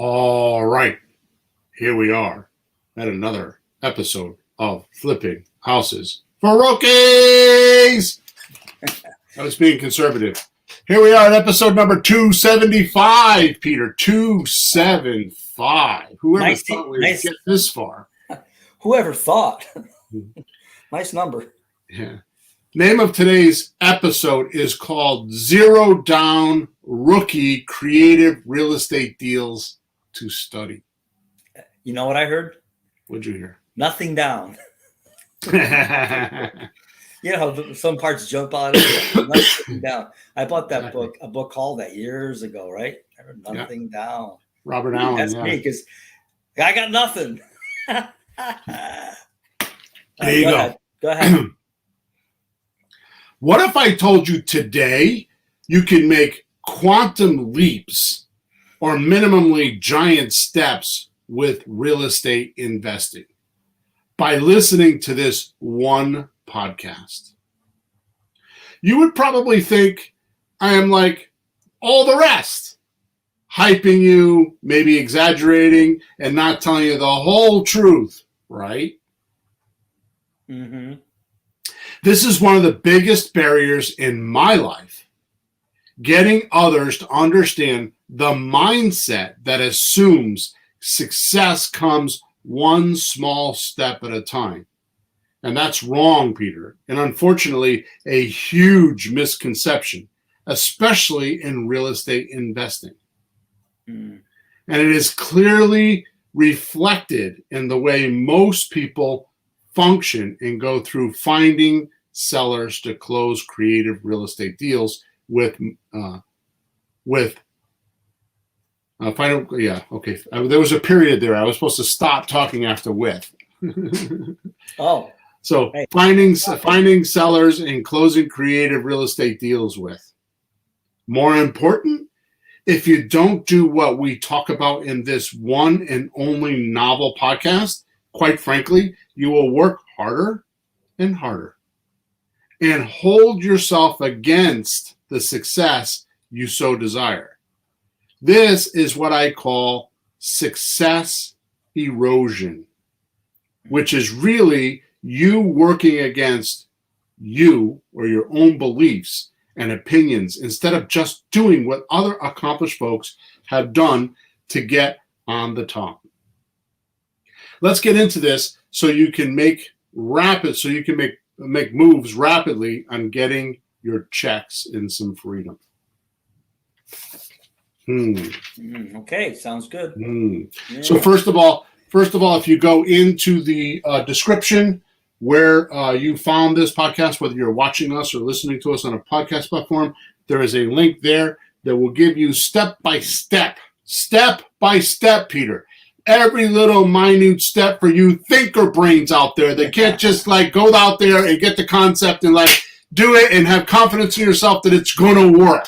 All right, here we are at another episode of Flipping Houses for Rookies. I was being conservative. Here we are at episode number 275, Peter. 275. Whoever thought we would get this far? Whoever thought? Nice number. Yeah. Name of today's episode is called Zero Down Rookie Creative Real Estate Deals to Study. You know what I heard? What'd you hear? Nothing down. You know, some parts jump out of it. Nothing down. I bought that book, a book called that years ago, right? I heard Nothing Down. Robert Allen. That's me, because I got nothing. There you go. Go ahead. What if I told you today you can make quantum leaps or minimally giant steps with real estate investing by listening to this one podcast? You would probably think I am like all the rest, hyping you, maybe exaggerating, and not telling you the whole truth, right? Mm-hmm. This is one of the biggest barriers in my life, getting others to understand the mindset that assumes success comes one small step at a time. And that's wrong, Peter. And unfortunately, a huge misconception, especially in real estate investing. And it is clearly reflected in the way most people function and go through finding sellers to close creative real estate deals with there was a period there. I was supposed to stop talking after with. Oh. So hey. Finding sellers and closing creative real estate deals with. More important, if you don't do what we talk about in this one and only novel podcast, quite frankly, you will work harder and harder and hold yourself against the success you so desire. This is what I call success erosion, which is really you working against you or your own beliefs and opinions instead of just doing what other accomplished folks have done to get on the top. Let's get into this so you can make moves rapidly on getting your checks in some freedom. Okay, sounds good. Yeah. So first of all, if you go into the description where you found this podcast, whether you're watching us or listening to us on a podcast platform, there is a link there that will give you step by step, Peter. Every little minute step for you thinker brains out there that can't just like go out there and get the concept and like do it and have confidence in yourself that it's going to work.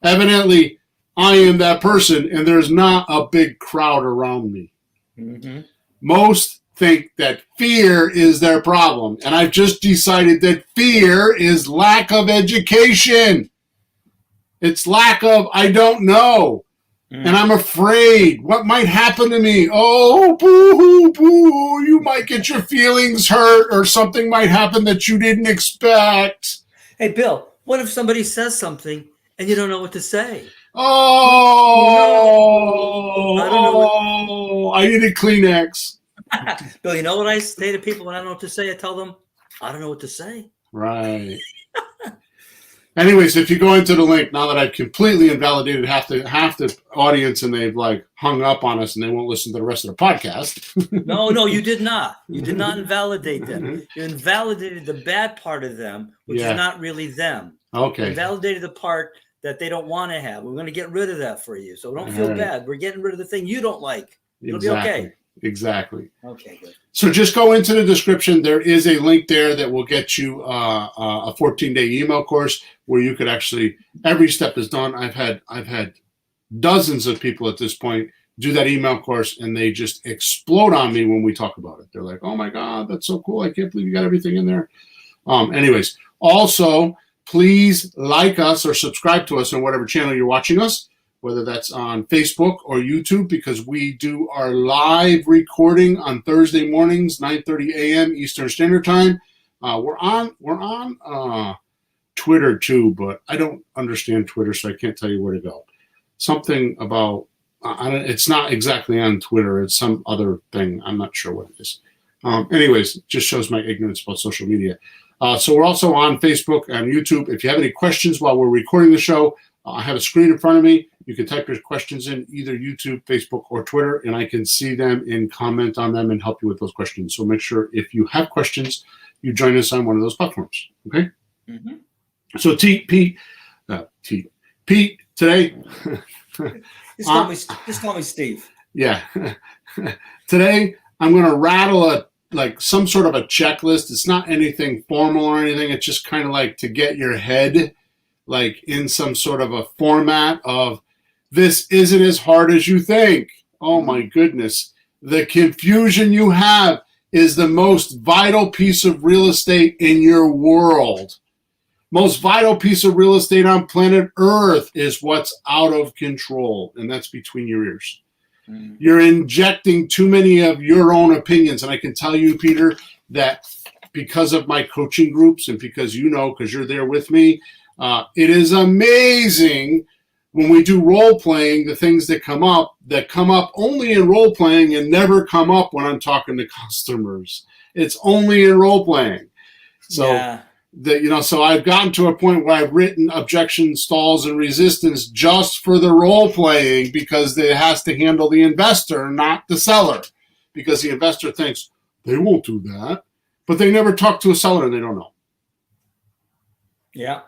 Evidently, I am that person, and there's not a big crowd around me. Mm-hmm. Most think that fear is their problem, and I've just decided that fear is lack of education. It's lack of I don't know. And I'm afraid what might happen to me. Oh, boo-hoo, boo. You might get your feelings hurt or something might happen that you didn't expect. Hey, Bill, what if somebody says something and you don't know what to say? Oh, no. I don't know. I need a Kleenex. Bill, you know what I say to people when I don't know what to say? I tell them, I don't know what to say. Right. Anyways, if you go into the link, now that I've completely invalidated half the audience and they've like hung up on us and they won't listen to the rest of the podcast. No, you did not. You did not invalidate them. You invalidated the bad part of them, which is not really them. Okay. You invalidated the part that they don't want to have. We're going to get rid of that for you. So don't feel bad. We're getting rid of the thing you don't like. It'll be okay. Exactly. Okay, good. So just go into the description. There is a link there that will get you a 14-day email course where you could actually, every step is done. I've had dozens of people at this point do that email course, and they just explode on me when we talk about it. They're like, oh my God, that's so cool. I can't believe you got everything in there. Anyways, also, please like us or subscribe to us on whatever channel you're watching us. whether that's on Facebook or YouTube, because we do our live recording on Thursday mornings, 9:30 a.m. Eastern Standard Time. We're on Twitter too, but I don't understand Twitter, so I can't tell you where to go. Something about it's not exactly on Twitter. It's some other thing. I'm not sure what it is. Anyways, just shows my ignorance about social media. So we're also on Facebook and YouTube. If you have any questions while we're recording the show, I have a screen in front of me. You can type your questions in either YouTube, Facebook, or Twitter, and I can see them and comment on them and help you with those questions. So make sure if you have questions, you join us on one of those platforms. Okay? Mm-hmm. So Pete, today. Just call me Steve. Yeah. Today, I'm going to rattle some sort of a checklist. It's not anything formal or anything. It's just kind of like to get your head in some sort of a format of this isn't as hard as you think. Oh my goodness. The confusion you have is the most vital piece of real estate in your world. Most vital piece of real estate on planet Earth is what's out of control, and that's between your ears. Mm. You're injecting too many of your own opinions, and I can tell you, Peter, that because of my coaching groups and because because you're there with me, it is amazing when we do role playing, the things that come up only in role playing and never come up when I'm talking to customers. It's only in role playing. So. Yeah. So I've gotten to a point where I've written objections, stalls, and resistance just for the role playing because it has to handle the investor, not the seller, because the investor thinks they won't do that, but they never talk to a seller and they don't know. Yeah.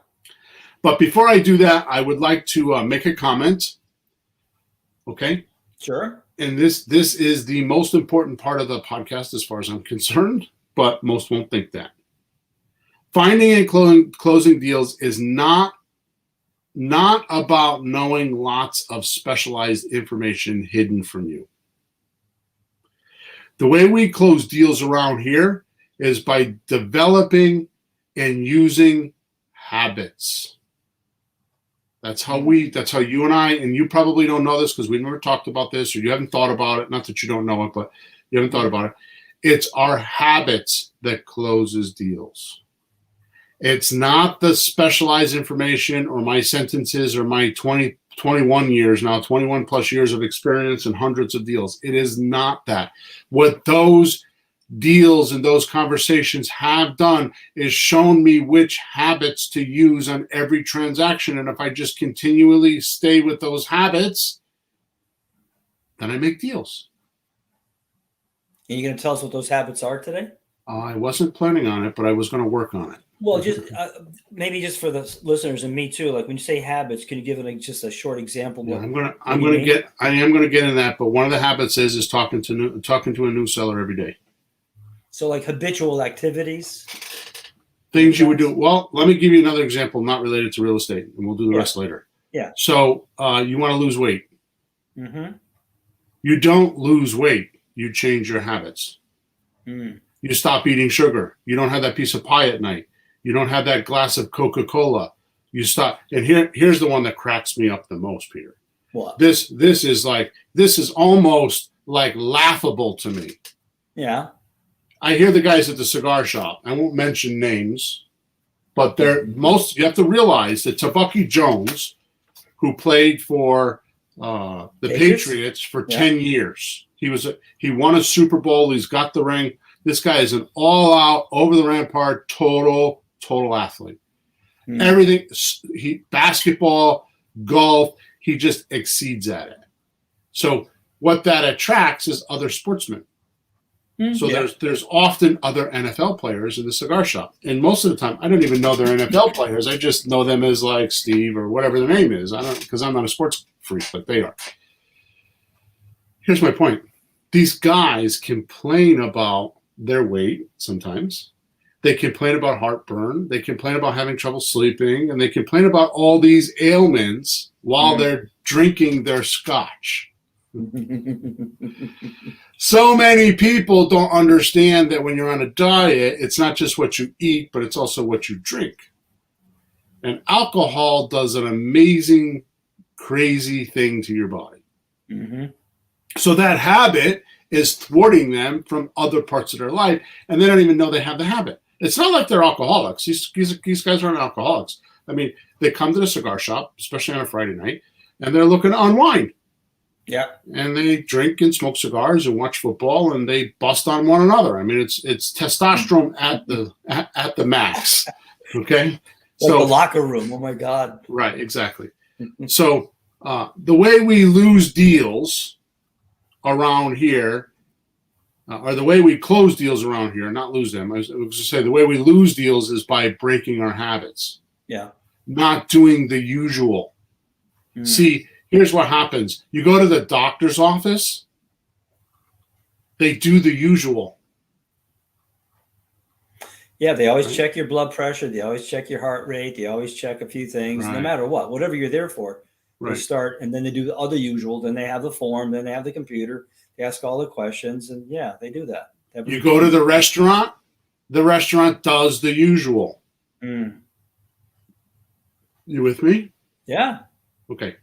But before I do that, I would like to make a comment. Okay. Sure. And this is the most important part of the podcast as far as I'm concerned, but most won't think that. Finding and closing deals is not about knowing lots of specialized information hidden from you. The way we close deals around here is by developing and using habits. That's how you and I, and you probably don't know this because we never talked about this or you haven't thought about it. Not that you don't know it, but you haven't thought about it. It's our habits that closes deals. It's not the specialized information or my sentences or my 21 plus years of experience and hundreds of deals. It is not that. What those deals and those conversations have done is shown me which habits to use on every transaction. And if I just continually stay with those habits, then I make deals. And you're going to tell us what those habits are today? I wasn't planning on it, but I was going to work on it. Well, just maybe just for the listeners and me too. Like when you say habits, can you give just a short example? Yeah, I am going to get in that. But one of the habits is talking to a new seller every day. So like habitual activities, things you would do. Well, let me give you another example, not related to real estate, and we'll do the rest later. Yeah. So you want to lose weight. Mm-hmm. You don't lose weight. You change your habits. Mm. You stop eating sugar. You don't have that piece of pie at night. You don't have that glass of Coca-Cola. You stop. And here's the one that cracks me up the most, Peter. What? This is almost like laughable to me. Yeah. I hear the guys at the cigar shop. I won't mention names, but you have to realize that Tabucky Jones, who played for the Patriots for 10 years, he won a Super Bowl. He's got the ring. This guy is an all-out, over-the-rampart, total athlete. Mm. Everything, basketball, golf, he just exceeds at it. So what that attracts is other sportsmen. Mm. So there's often other NFL players in the cigar shop. And most of the time, I don't even know they're NFL players. I just know them as like Steve or whatever their name is. Because I'm not a sports freak, but they are. Here's my point. These guys complain about their weight sometimes. They complain about heartburn. They complain about having trouble sleeping. And they complain about all these ailments while they're drinking their scotch. So many people don't understand that when you're on a diet, it's not just what you eat, but it's also what you drink. And alcohol does an amazing crazy thing to your body. Mm-hmm. So that habit is thwarting them from other parts of their life, and they don't even know they have the habit. It's not like they're alcoholics. These guys aren't alcoholics. I mean, they come to the cigar shop, especially on a Friday night, and they're looking to unwind. Yeah. And they drink and smoke cigars and watch football, and they bust on one another. I mean, it's testosterone at the max. Okay. Like So the locker room. Oh my God. right, exactly. So the way we lose deals around here, or the way we close deals around here, not lose them. I was going to say the way we lose deals is by breaking our habits. Yeah. Not doing the usual. See, here's what happens. You go to the doctor's office, they do the usual. Yeah, they always check your blood pressure. They always check your heart rate. They always check a few things, no matter what. Whatever you're there for, they start, and then they do the other usual. Then they have the form. Then they have the computer. They ask all the questions, and yeah, they do that. You go to the restaurant does the usual. You with me? Yeah. Okay.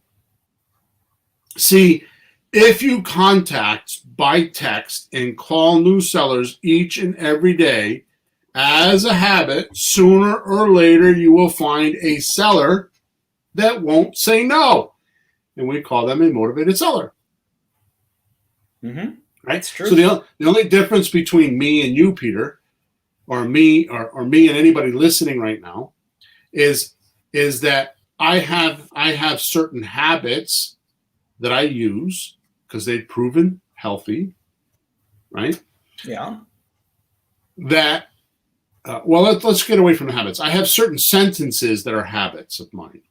See, if you contact by text and call new sellers each and every day as a habit, sooner or later you will find a seller that won't say no. And we call them a motivated seller. Mm-hmm. Right? That's true. So the only difference between me and you, Peter, or me and anybody listening right now is that I have certain habits that I use because they've proven healthy, right? Yeah. That well, let's get away from the habits. I have certain sentences that are habits of mine.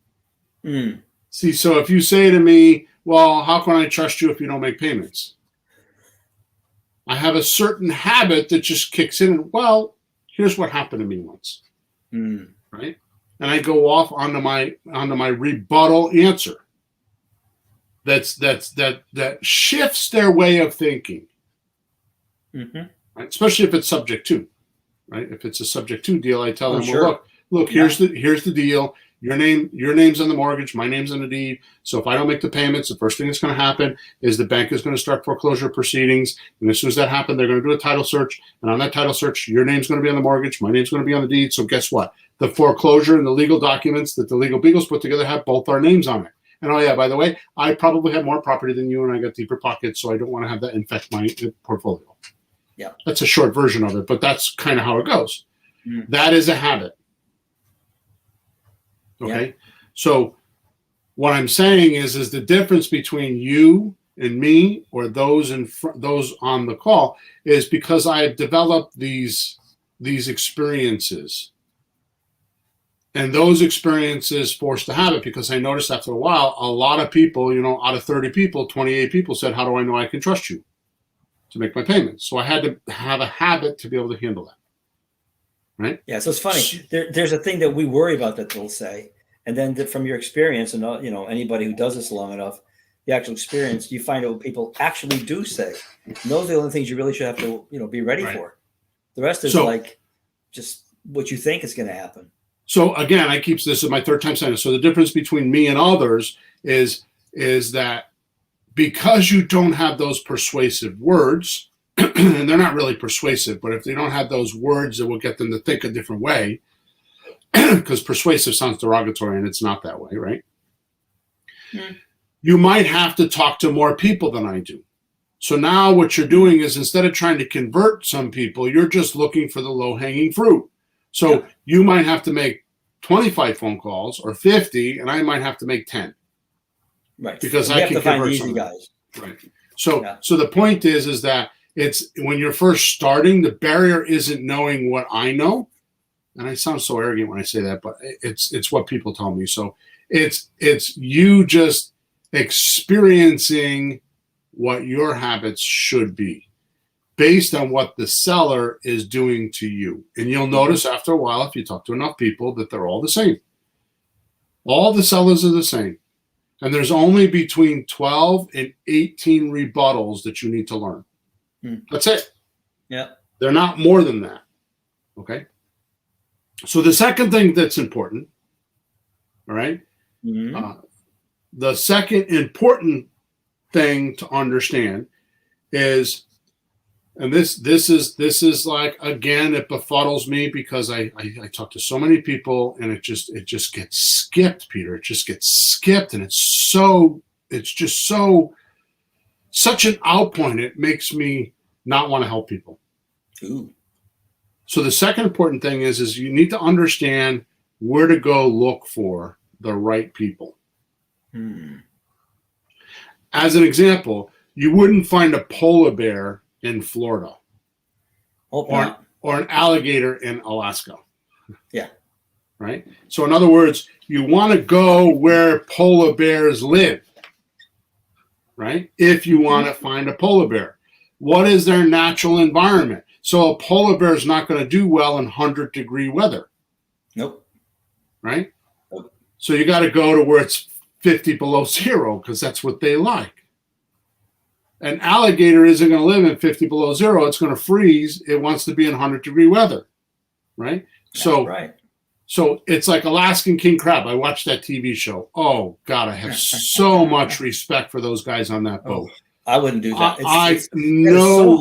See, so if you say to me, well, how can I trust you if you don't make payments? I have a certain habit that just kicks in. Well, here's what happened to me once, right? And I go off onto my rebuttal answer. That shifts their way of thinking, right? Especially if it's subject to, right? If it's a subject to deal, I tell them, well, look, here's the deal. Your name's on the mortgage, my name's on the deed. So if I don't make the payments, the first thing that's going to happen is the bank is going to start foreclosure proceedings. And as soon as that happens, they're going to do a title search. And on that title search, your name's going to be on the mortgage, my name's going to be on the deed. So guess what? The foreclosure and the legal documents that the legal beagles put together have both our names on it. And oh yeah, by the way, I probably have more property than you and I got deeper pockets, so I don't want to have that infect my portfolio. Yeah. That's a short version of it, but that's kind of how it goes. That is a habit. Okay. Yeah. So what I'm saying is the difference between you and me or those on the call is because I have developed these experiences. And those experiences forced a habit because I noticed after a while, a lot of people, out of 30 people, 28 people said, how do I know I can trust you to make my payments? So I had to have a habit to be able to handle that. Right? Yeah. So it's funny. There's a thing that we worry about that they'll say. And then from your experience and, anybody who does this long enough, the actual experience, you find out what people actually do say. And those are the only things you really should have to, be ready for. The rest is like just what you think is going to happen. So again, I keep this as my third time saying it. So the difference between me and others is that because you don't have those persuasive words, and they're not really persuasive, but if they don't have those words that will get them to think a different way, because persuasive sounds derogatory and it's not that way, right? You might have to talk to more people than I do. So now what you're doing is instead of trying to convert some people, you're just looking for the low-hanging fruit. So you might have to make 25 phone calls or 50, and I might have to make 10. Right. Because you I have can to find convert easy guys. Right. So the point is that it's when you're first starting, the barrier isn't knowing what I know. And I sound so arrogant when I say that, but it's what people tell me. So it's you just experiencing what your habits should be based on what the seller is doing to you. And you'll notice after a while, if you talk to enough people, that they're all the same. All the sellers are the same. And there's only between 12 and 18 rebuttals that you need to learn. That's it. Yeah. They're not more than that. Okay. So the second thing that's important, all right, the second important thing to understand is, and this is like, again, it befuddles me because I talk to so many people and it just gets skipped, Peter. It just gets skipped, and it's just such an outpoint. It makes me not want to help people. Ooh. So the second important thing is you need to understand where to go look for the right people. As an example, you wouldn't find a polar bear in Florida or an alligator in Alaska. Yeah. Right? So in other words, you want to go where polar bears live, right? If you want to find a polar bear. What is their natural environment? So a polar bear is not going to do well in 100-degree weather. Nope. Right? Nope. So you got to go to where it's 50 below zero because that's what they like. An alligator isn't going to live in 50 below zero. It's going to freeze. It wants to be in 100-degree weather. Right? That's so right. So it's like Alaskan king crab. I watched that TV show. Oh, God, I have so much respect for those guys on that boat. I wouldn't do that. No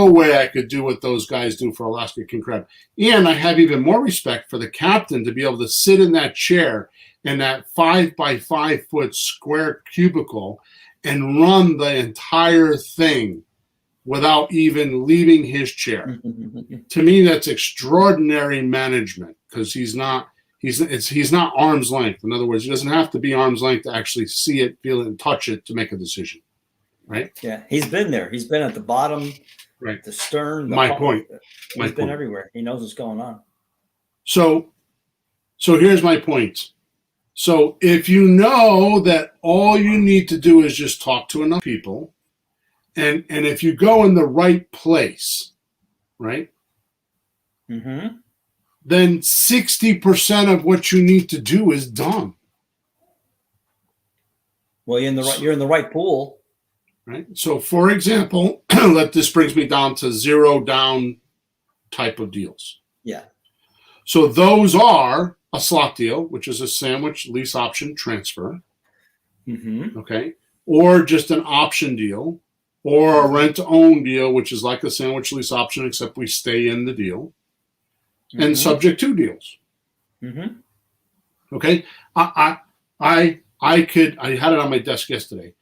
way I could do what those guys do for Alaskan king crab. And I have even more respect for the captain to be able to sit in that chair in that 5 by 5 foot square cubicle and run the entire thing without even leaving his chair. To me, that's extraordinary management because he's not arm's length. In other words, he doesn't have to be arm's length to actually see it, feel it, and touch it to make a decision. Right? Yeah, he's been there. He's been at the bottom, right? The stern. My point. He's been everywhere. He knows what's going on. So here's my point. So if you know that all you need to do is just talk to enough people, and if you go in the right place, right? Mm-hmm. Then 60% of what you need to do is done. Well, you're in the right pool. Right. So, for example, this brings me down to zero down type of deals. Yeah. So those are a slot deal, which is a sandwich lease option transfer. Mm-hmm. Okay. Or just an option deal, or a rent to own deal, which is like a sandwich lease option, except we stay in the deal. Mm-hmm. And subject to deals. Mm-hmm. Okay. I had it on my desk yesterday.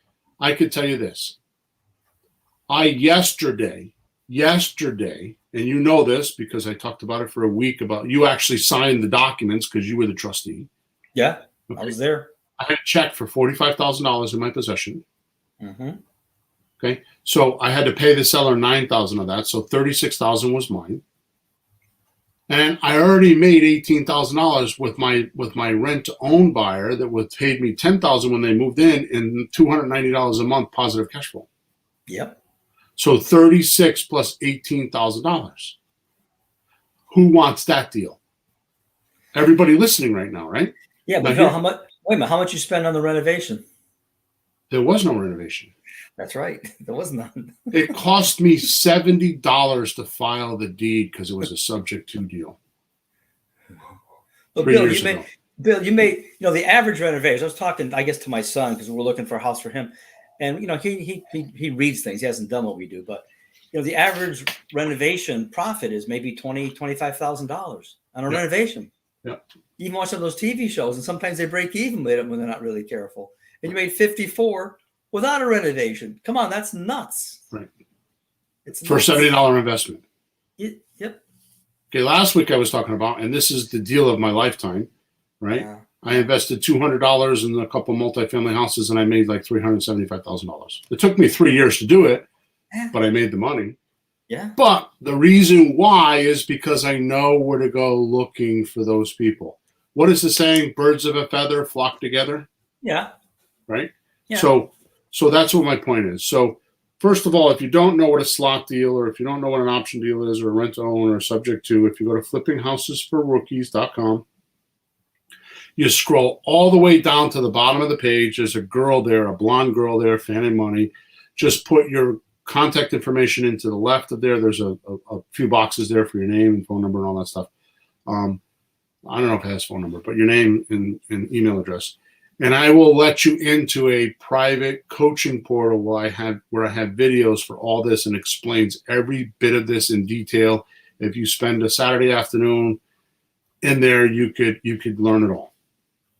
I could tell you this. Yesterday, and you know this because I talked about it for a week, about you actually signed the documents because you were the trustee. Yeah, okay. I was there. I had a check for $45,000 in my possession. Mm-hmm. Okay, so I had to pay the seller $9,000 of that, so $36,000 was mine. And I already made $18,000 with my rent to own buyer that would paid me $10,000 when they moved in, and $290 a month positive cash flow. Yep. So $36,000 plus $18,000. Who wants that deal? Everybody listening right now, right? Yeah, but how much? Wait a minute. How much you spend on the renovation? There was no renovation. That's right. There was none. It cost me $70 to file the deed because it was a subject to deal. But Bill, you made the average renovation. I was talking, I guess, to my son because we're looking for a house for him, and he reads things. He hasn't done what we do, but the average renovation profit is maybe $25,000 on a renovation. Yeah. You watch some of those TV shows, and sometimes they break even when they're not really careful. And you made 54 without a renovation. Come on, that's nuts. Right. It's for a $70 investment. Yep. Okay, last week I was talking about, and this is the deal of my lifetime, right? Yeah. I invested $200 in a couple multifamily houses, and I made like $375,000. It took me 3 years to do it, but I made the money. Yeah. But the reason why is because I know where to go looking for those people. What is the saying? Birds of a feather flock together. Yeah. Right. Yeah. So that's what my point is. So first of all, if you don't know what a slot deal, or if you don't know what an option deal is, or a rent to own, or subject to, if you go to flippinghousesforrookies.com, you scroll all the way down to the bottom of the page. There's a girl there, a blonde girl there, fanning money. Just put your contact information into the left of there. There's a few boxes there for your name and phone number and all that stuff. I don't know if it has phone number, but your name and email address. And I will let you into a private coaching portal where I have videos for all this and explains every bit of this in detail. If you spend a Saturday afternoon in there, you could learn it all,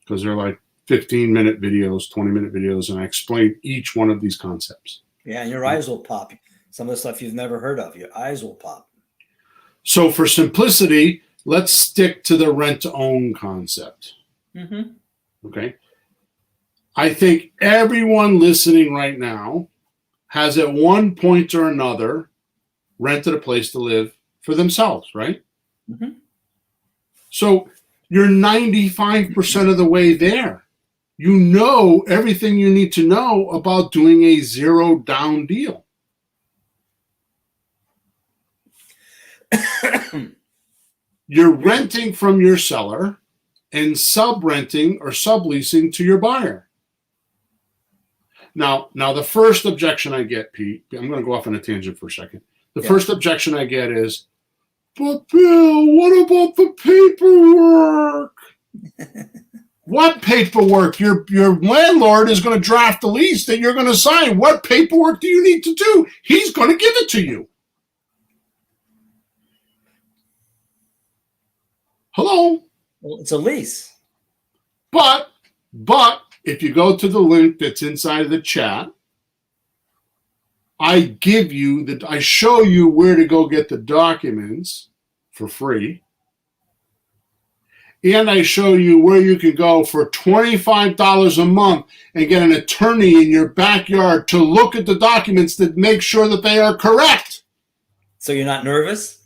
because they're like 15-minute videos, 20-minute videos, and I explain each one of these concepts. Yeah, and your eyes will pop. Some of the stuff you've never heard of, your eyes will pop. So for simplicity, let's stick to the rent-to-own concept. Mm-hmm. Okay. I think everyone listening right now has at one point or another rented a place to live for themselves, right? Mm-hmm. So you're 95% of the way there. You know everything you need to know about doing a zero down deal. You're renting from your seller and sub-renting or subleasing to your buyer. Now the first objection I get, Pete, I'm going to go off on a tangent for a second. The first objection I get is, but Bill, what about the paperwork? What paperwork? Your landlord is going to draft a lease that you're going to sign. What paperwork do you need to do? He's going to give it to you. Hello? Well, it's a lease. But if you go to the link that's inside of the chat, I show you where to go get the documents for free. And I show you where you can go for $25 a month and get an attorney in your backyard to look at the documents to make sure that they are correct. So you're not nervous?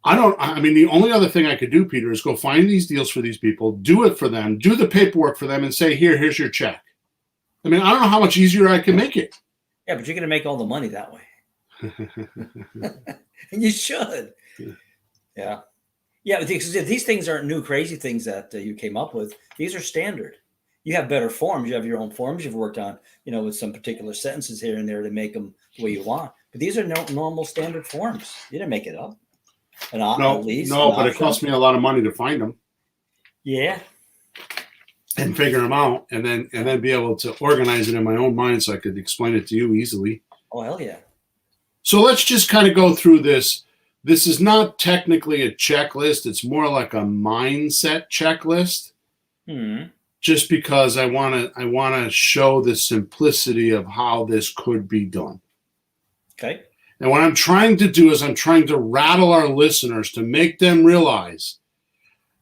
The only other thing I could do, Peter, is go find these deals for these people, do it for them, do the paperwork for them, and say, here's your check. I don't know how much easier I can make it. Yeah, but you're going to make all the money that way. And you should. Yeah. Yeah, these things aren't new crazy things that you came up with. These are standard. You have better forms. You have your own forms you've worked on, with some particular sentences here and there to make them the way you want. But these are normal standard forms. You didn't make it up. But it cost me a lot of money to find them. Yeah. And figure them out, and then be able to organize it in my own mind so I could explain it to you easily. Oh, hell yeah. So let's just kind of go through this. This is not technically a checklist. It's more like a mindset checklist. Just because I want to show the simplicity of how this could be done. Okay. And what I'm trying to do is I'm trying to rattle our listeners to make them realize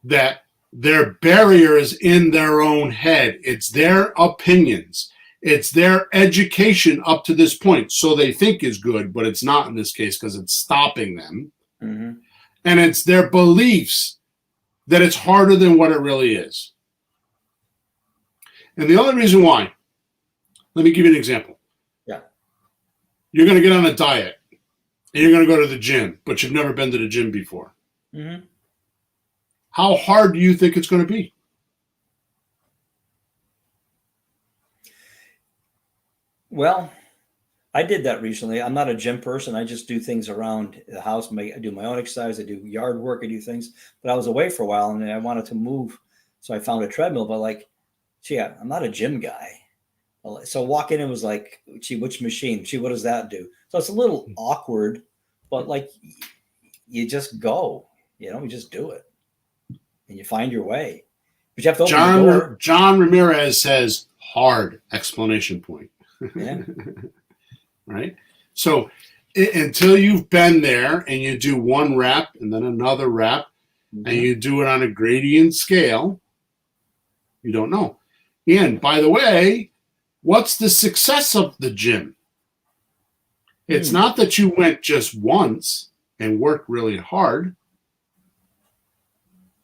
that their barrier is in their own head. It's their opinions. It's their education up to this point. So they think is good, but it's not in this case because it's stopping them. Mm-hmm. And it's their beliefs that it's harder than what it really is. And the only reason why, let me give you an example. Yeah. You're going to get on a diet and you're going to go to the gym, but you've never been to the gym before. Mm-hmm. How hard do you think it's going to be? Well, I did that recently. I'm not a gym person. I just do things around the house. I do my own exercise. I do yard work. I do things. But I was away for a while and I wanted to move. So I found a treadmill. But I'm not a gym guy. So walking in was like, gee, which machine? Gee, what does that do? So it's a little awkward. But you just go. You just do it. And you find your way. But you have to open the door. John Ramirez says, hard, exclamation point. Yeah. Right? So until you've been there and you do one rep and then another rep, and you do it on a gradient scale, you don't know. And by the way, what's the success of the gym? It's not that you went just once and worked really hard.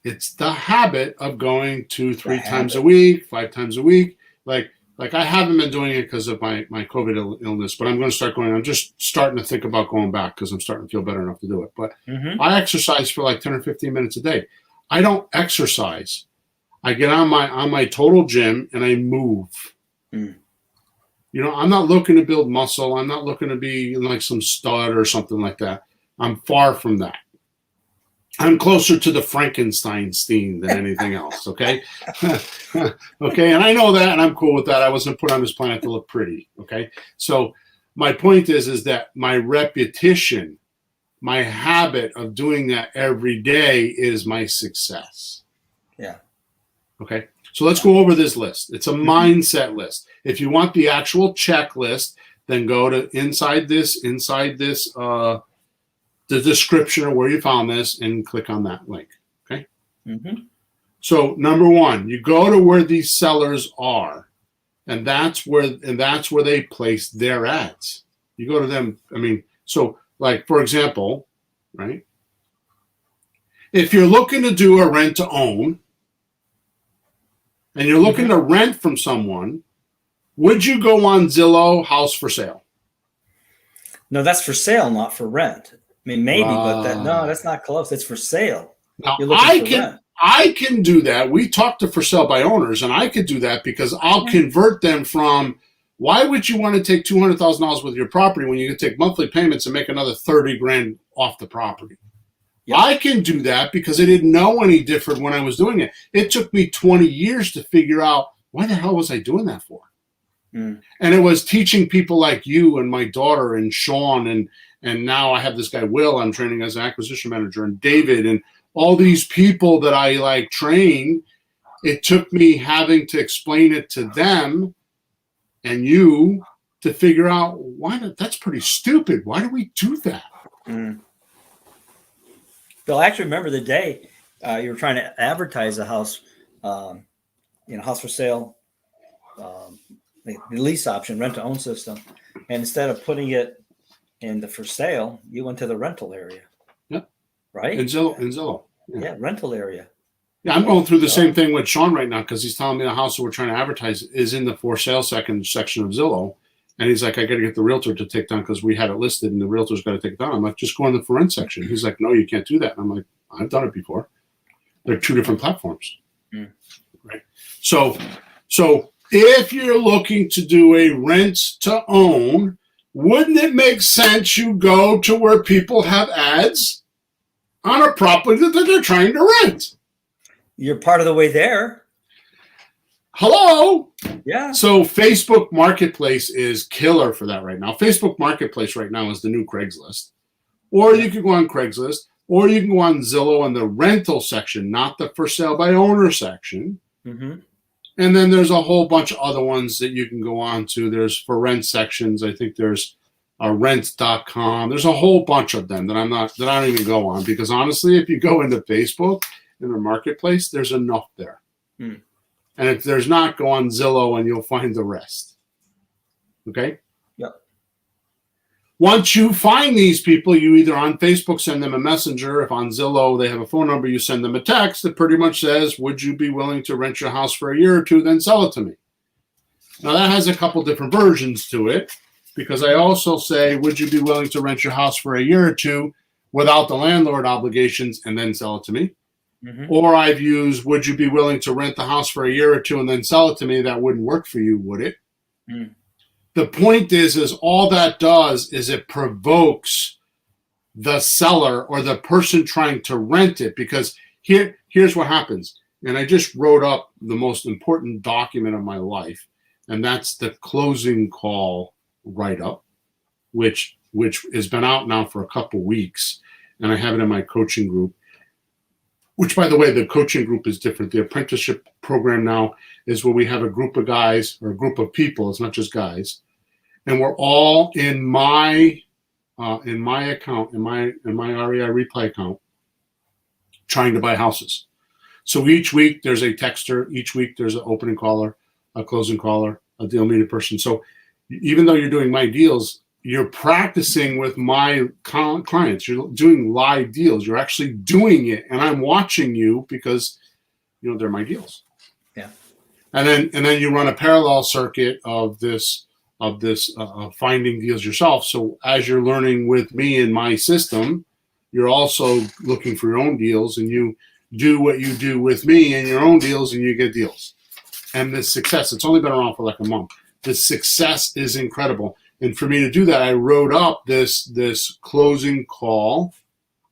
It's the habit of going 2-3 times a week, 5 times a week. Like I haven't been doing it because of my COVID illness, but I'm going to start going. I'm just starting to think about going back because I'm starting to feel better enough to do it. But I exercise for 10 or 15 minutes a day. I don't exercise. I get on my total gym and I move. I'm not looking to build muscle. I'm not looking to be like some stud or something like that. I'm far from that. I'm closer to the Frankenstein theme than anything else, okay? Okay, and I know that, and I'm cool with that. I wasn't put on this planet to look pretty, okay? So my point is that my repetition, my habit of doing that every day is my success. Yeah. Okay, so let's go over this list. It's a mindset list. If you want the actual checklist, then go to inside this, the description of where you found this, and click on that link. Okay. So number one, you go to where these sellers are, and that's where they place their ads. You go to them. I mean, so like for example, right? If you're looking to do a rent to own, and you're looking to rent from someone, would you go on Zillow house for sale? No, that's for sale, not for rent. I mean, maybe, but that's not close. It's for sale. Now, I can do that. We talk to for sale by owners, and I could do that because I'll convert them from, why would you want to take $200,000 with your property when you can take monthly payments and make another 30 grand off the property? Yep. I can do that because I didn't know any different when I was doing it. It took me 20 years to figure out, why the hell was I doing that for? And it was teaching people like you and my daughter and Sean, and now I have this guy, Will, I'm training as an acquisition manager, and David, and all these people that I like train. It took me having to explain it to them and you to figure out that's pretty stupid. Why do we do that? Bill, I actually remember the day you were trying to advertise a house, house for sale, the lease option, rent to own system. And instead of putting it in the for sale, you went to the rental area. Yep. Right? In Zillow. Yeah, rental area. Yeah, I'm going through the same thing with Sean right now because he's telling me the house that we're trying to advertise is in the for sale section of Zillow. And he's like, I got to get the realtor to take down because we had it listed and the realtor's got to take it down. I'm like, just go in the for rent section. He's like, no, you can't do that. And I'm like, I've done it before. They're two different platforms. Right. So if you're looking to do a rent to own, wouldn't it make sense you go to where people have ads on a property that they're trying to rent? You're part of the way there. Hello. Yeah. So Facebook Marketplace is killer for that right now. Facebook Marketplace right now is the new Craigslist. Or you can go on Craigslist, or you can go on Zillow in the rental section, not the for sale by owner section. And then there's a whole bunch of other ones that you can go on to. There's for rent sections. I think there's rent.com. There's a whole bunch of them that I don't even go on because honestly, if you go into Facebook in the marketplace, there's enough there. And if there's not, go on Zillow and you'll find the rest. Okay? Yep. Once you find these people, you either on Facebook send them a messenger. If on Zillow they have a phone number, you send them a text that pretty much says, would you be willing to rent your house for a year or two, then sell it to me? Now that has a couple different versions to it because I also say, would you be willing to rent your house for a year or two without the landlord obligations and then sell it to me? Or I've used, would you be willing to rent the house for a year or two and then sell it to me? That wouldn't work for you, would it? The point is all that does is it provokes the seller or the person trying to rent it because here's what happens. And I just wrote up the most important document of my life, and that's the closing call write-up, which has been out now for a couple weeks, and I have it in my coaching group. Which, by the way, the coaching group is different. The Apprenticeship Program now is where we have a group of guys or a group of people. It's not just guys, and we're all in my account, in my REI Replay account, trying to buy houses. So each week there's a texter. Each week there's an opening caller, a closing caller, a deal meeting person. So even though you're doing my deals, you're practicing with my clients. You're doing live deals. You're actually doing it, and I'm watching you because, they're my deals. Yeah. And then you run a parallel circuit of this finding deals yourself. So as you're learning with me in my system, you're also looking for your own deals, and you do what you do with me in your own deals, and you get deals. And the success, it's only been around for like a month. The success is incredible. And for me to do that, I wrote up this closing call.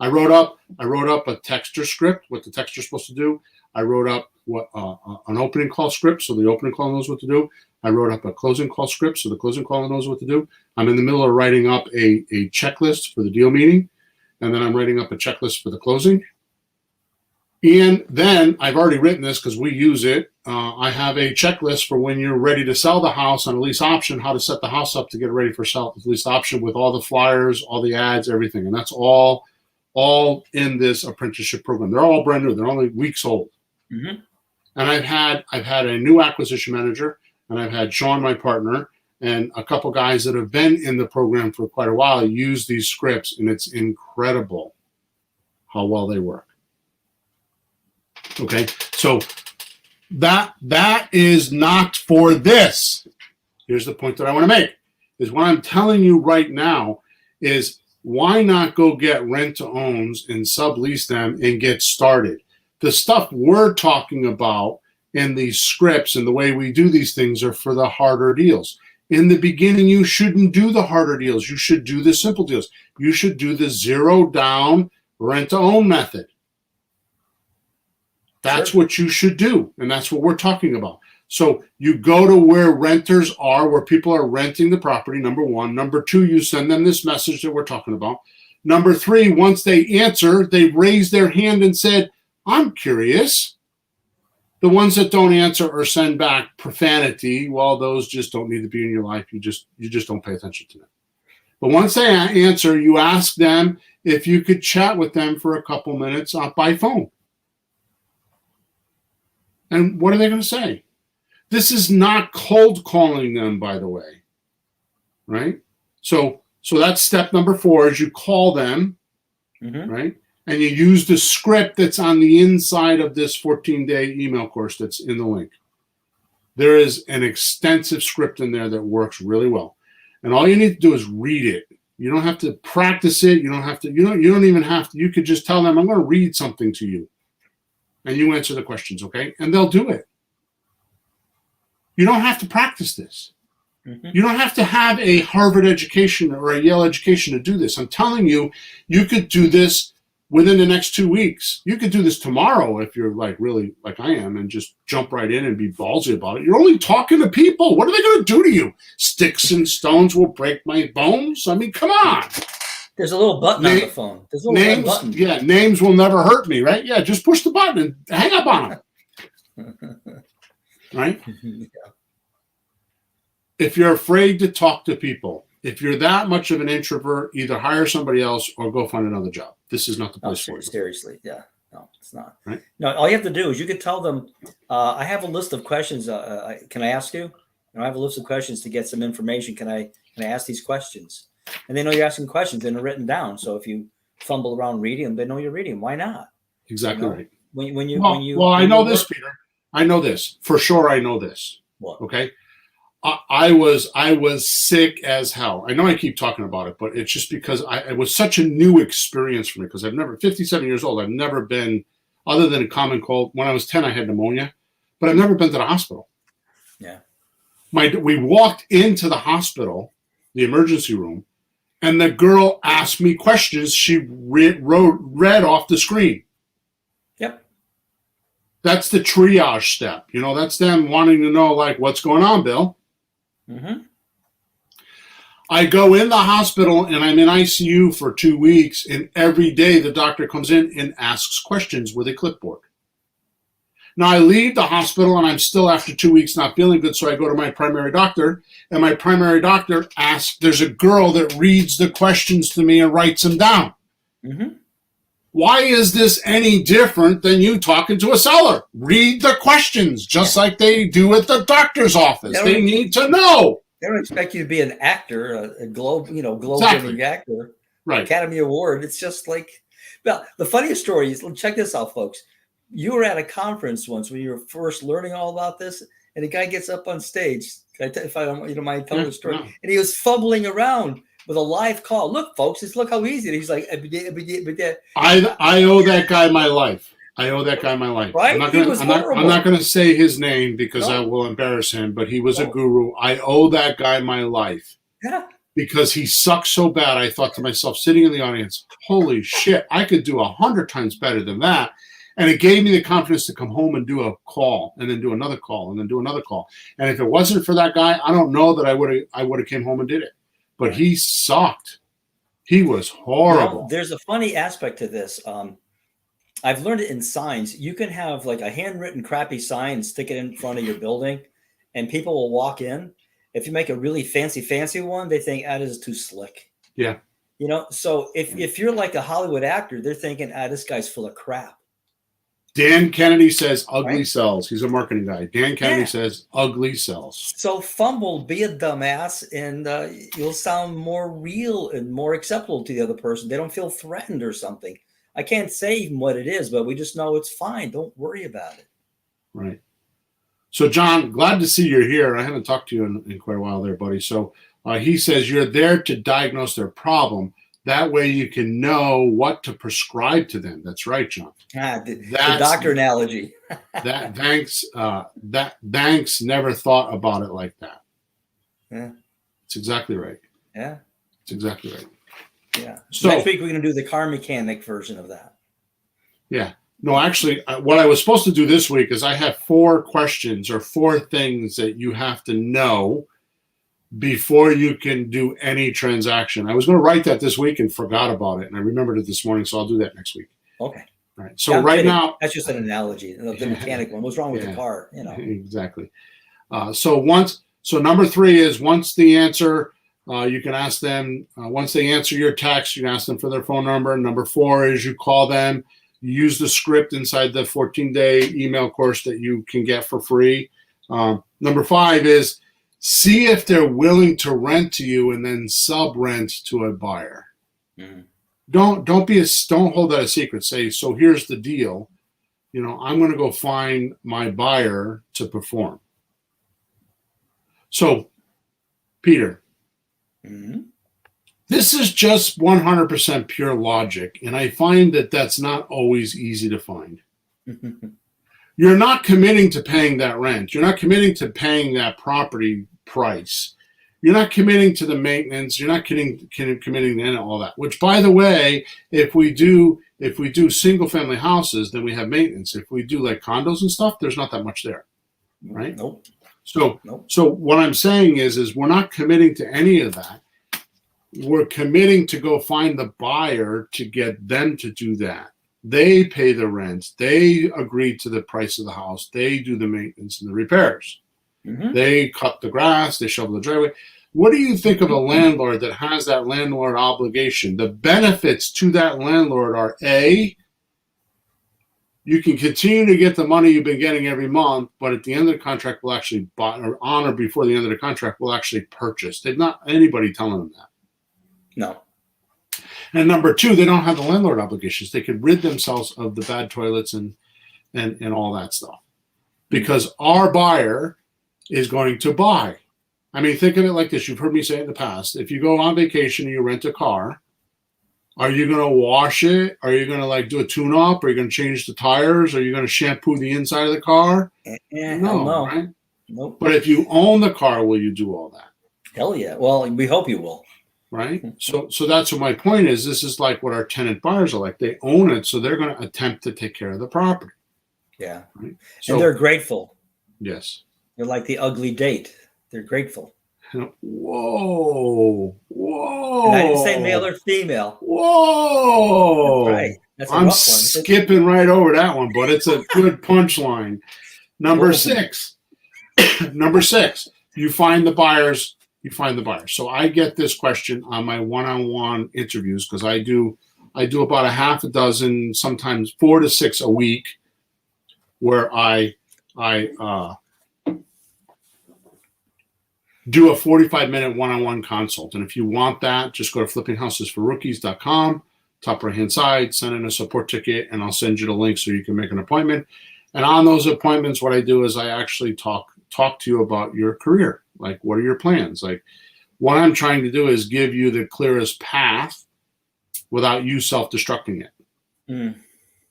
I wrote up a texter script, what the texter's supposed to do. I wrote up what an opening call script, so the opening call knows what to do. I wrote up a closing call script, so the closing call knows what to do. I'm in the middle of writing up a checklist for the deal meeting, and then I'm writing up a checklist for the closing. And then I've already written this because we use it. I have a checklist for when you're ready to sell the house on a lease option, how to set the house up to get it ready for sell lease option with all the flyers, all the ads, everything. And that's all in this apprenticeship program. They're all brand new. They're only weeks old. Mm-hmm. And I've had a new acquisition manager, and I've had Sean, my partner, and a couple guys that have been in the program for quite a while use these scripts, and it's incredible how well they work. Okay, so that is not for this. Here's the point that I want to make, is what I'm telling you right now is why not go get rent-to-owns and sublease them and get started? The stuff we're talking about in these scripts and the way we do these things are for the harder deals. In the beginning, you shouldn't do the harder deals. You should do the simple deals. You should do the zero down rent-to-own method. That's what you should do, and that's what we're talking about. So you go to where renters are, where people are renting the property, number one. Number two, you send them this message that we're talking about. Number three, once they answer, they raise their hand and said, I'm curious. The ones that don't answer or send back profanity, well, those just don't need to be in your life. You just don't pay attention to them. But once they answer, you ask them if you could chat with them for a couple minutes by phone. And what are they going to say? This is not cold calling them, by the way, right? So that's step number 4 is you call them, right? And you use the script that's on the inside of this 14-day email course that's in the link. There is an extensive script in there that works really well. And all you need to do is read it. You don't have to practice it. You don't even have to. You could just tell them, I'm going to read something to you. And you answer the questions, okay? And they'll do it. You don't have to practice this. You don't have to have a Harvard education or a Yale education to do this. I'm telling you, you could do this within the next 2 weeks. You could do this tomorrow if you're really like I am and just jump right in and be ballsy about it. You're only talking to people. What are they going to do to you? Sticks and stones will break my bones? I mean, come on. There's a little button on the phone. There's a little names, button. Yeah, names will never hurt me, right? Yeah, just push the button and hang up on them. Right? Yeah. If you're afraid to talk to people, if you're that much of an introvert, either hire somebody else or go find another job. This is not the place for you. Seriously, yeah. No, it's not. Right? No, all you have to do is you could tell them, I have a list of questions. Can I ask you? I have a list of questions to get some information. Can I ask these questions? And they know you're asking questions and they're written down. So if you fumble around reading them, they know you're reading them. Why not? Exactly right. I know this, Peter. I know this. For sure I know this. What? Okay. I was sick as hell. I know I keep talking about it, but it's just because it was such a new experience for me because 57 years old, I've never been, other than a common cold. When I was 10, I had pneumonia, but I've never been to the hospital. Yeah. We walked into the hospital, the emergency room, and the girl asked me questions she read off the screen. Yep. That's the triage step. That's them wanting to know, what's going on, Bill? I go in the hospital, and I'm in ICU for 2 weeks, and every day the doctor comes in and asks questions with a clipboard. Now, I leave the hospital, and I'm still, after 2 weeks, not feeling good, so I go to my primary doctor, and my primary doctor asks, there's a girl that reads the questions to me and writes them down. Why is this any different than you talking to a seller? Read the questions, just like they do at the doctor's office. They need to know. They don't expect you to be an actor, a globe-winning actor, right? Academy Award. It's just well, the funniest story is, check this out, folks. You were at a conference once when you were first learning all about this, and a guy gets up on stage. If I don't mind telling the story, and he was fumbling around with a live call. Look, folks, look how easy it is. He's like, I owe that guy my life. Right? I'm not going to say his name because I will embarrass him, but he was a guru. I owe that guy my life. Yeah. because he sucked so bad. I thought to myself, sitting in the audience, holy shit, I could do 100 times better than that. And it gave me the confidence to come home and do a call, and then do another call, and then do another call. And if it wasn't for that guy, I don't know that I would have came home and did it. But he sucked. He was horrible. Well, there's a funny aspect to this. I've learned it in signs. You can have like a handwritten crappy sign and stick it in front of your building, and people will walk in. If you make a really fancy one, they think that is too slick. Yeah. You know, so if you're like a Hollywood actor, they're thinking, this guy's full of crap. Dan Kennedy says ugly sells. He's a marketing guy. Dan Kennedy says ugly sells. So fumble, be a dumbass, and you'll sound more real and more acceptable to the other person. They don't feel threatened or something. I can't say even what it is, but we just know it's fine. Don't worry about it. Right. So, John, glad to see you're here. I haven't talked to you in quite a while there, buddy. So he says you're there to diagnose their problem. That way you can know what to prescribe to them. That's right, John. The doctor analogy. Banks never thought about it like that. Yeah. It's exactly right. Yeah. It's exactly right. Yeah. So next week we're going to do the car mechanic version of that. Yeah. No, actually, what I was supposed to do this week is I have 4 questions or 4 things that you have to know before you can do any transaction. I was going to write that this week and forgot about it, and I remembered it this morning, so I'll do that next week. Okay. All right. So right now, that's just an analogy. The mechanic one. What's wrong with the car? You know. Exactly. So number 3 is once the answer, you can ask them. Once they answer your text, you can ask them for their phone number. Number 4 is you call them. You use the script inside the 14-day email course that you can get for free. Number 5 is see if they're willing to rent to you and then sub-rent to a buyer. Mm. Don't hold that a secret. Say, so here's the deal. You know, I'm going to go find my buyer to perform. So, Peter, this is just 100% pure logic, and I find that that's not always easy to find. You're not committing to paying that rent. You're not committing to paying that property price. You're not committing to the maintenance. You're not committing to all that. Which, by the way, if we do single family houses, then we have maintenance. If we do like condos and stuff, there's not that much there, right? Nope. So what I'm saying is we're not committing to any of that. We're committing to go find the buyer to get them to do that. They pay the rent. They agree to the price of the house. They do the maintenance and the repairs. Mm-hmm. They cut the grass. They shovel the driveway. What do you think of a landlord that has that landlord obligation? The benefits to that landlord are A, you can continue to get the money you've been getting every month, but at the end of the contract, we'll actually buy, or on or before the end of the contract, we'll actually purchase. They've not anybody telling them that. No. And number 2, they don't have the landlord obligations. They could rid themselves of the bad toilets and all that stuff. Because our buyer is going to buy. I mean, think of it like this. You've heard me say it in the past. If you go on vacation and you rent a car, are you going to wash it? Are you going to like do a tune-up? Are you going to change the tires? Are you going to shampoo the inside of the car? No, right? Nope. But if you own the car, will you do all that? Hell yeah. Well, we hope you will. Right? So that's what my point is. This is like what our tenant buyers are like. They own it, so they're going to attempt to take care of the property. Yeah. Right? So, and they're grateful. Yes. They're like the ugly date. They're grateful. Whoa. And I didn't say male or female. Whoa. That's right. That's I'm skipping right over that one, but it's a good punchline. Number 6. Number 6. You find the buyers. So I get this question on my one-on-one interviews because I do about a half a dozen, sometimes 4 to 6 a week, where I do a 45-minute one-on-one consult. And if you want that, just go to flippinghousesforrookies.com, top right-hand side, send in a support ticket, and I'll send you the link so you can make an appointment. And on those appointments, what I do is I actually talk to you about your career. Like, what are your plans? Like, what I'm trying to do is give you the clearest path without you self-destructing it.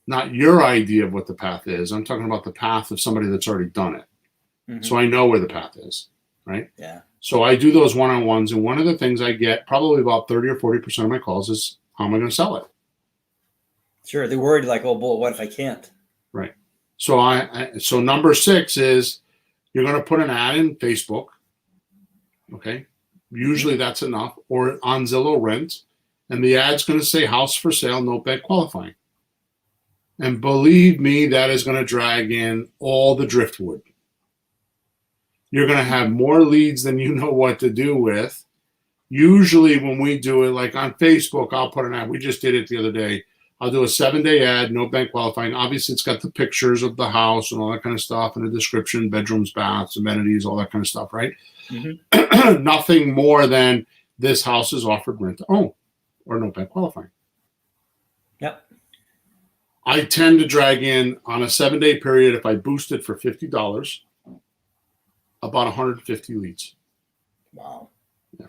Not your idea of what the path is. I'm talking about the path of somebody that's already done it. Mm-hmm. So I know where the path is. right? Yeah. So I do those one-on-ones, and one of the things I get probably about 30 or 40% of my calls is, how am I going to sell it? Sure. They're worried like, oh, boy, what if I can't? Right. So so number 6 is, you're going to put an ad in Facebook. Okay. Usually that's enough, or on Zillow Rent. And the ad's going to say house for sale, no bank qualifying. And believe me, that is going to drag in all the driftwood. You're going to have more leads than you know what to do with. Usually when we do it, like on Facebook, I'll put an ad. We just did it the other day. I'll do a 7-day ad, no bank qualifying. Obviously, it's got the pictures of the house and all that kind of stuff, and a description, bedrooms, baths, amenities, all that kind of stuff, right? Mm-hmm. Nothing more than, this house is offered rent to own, or no bank qualifying. Yep. I tend to drag in, on a 7-day period, if I boost it for $50, about 150 leads. Wow. Yeah.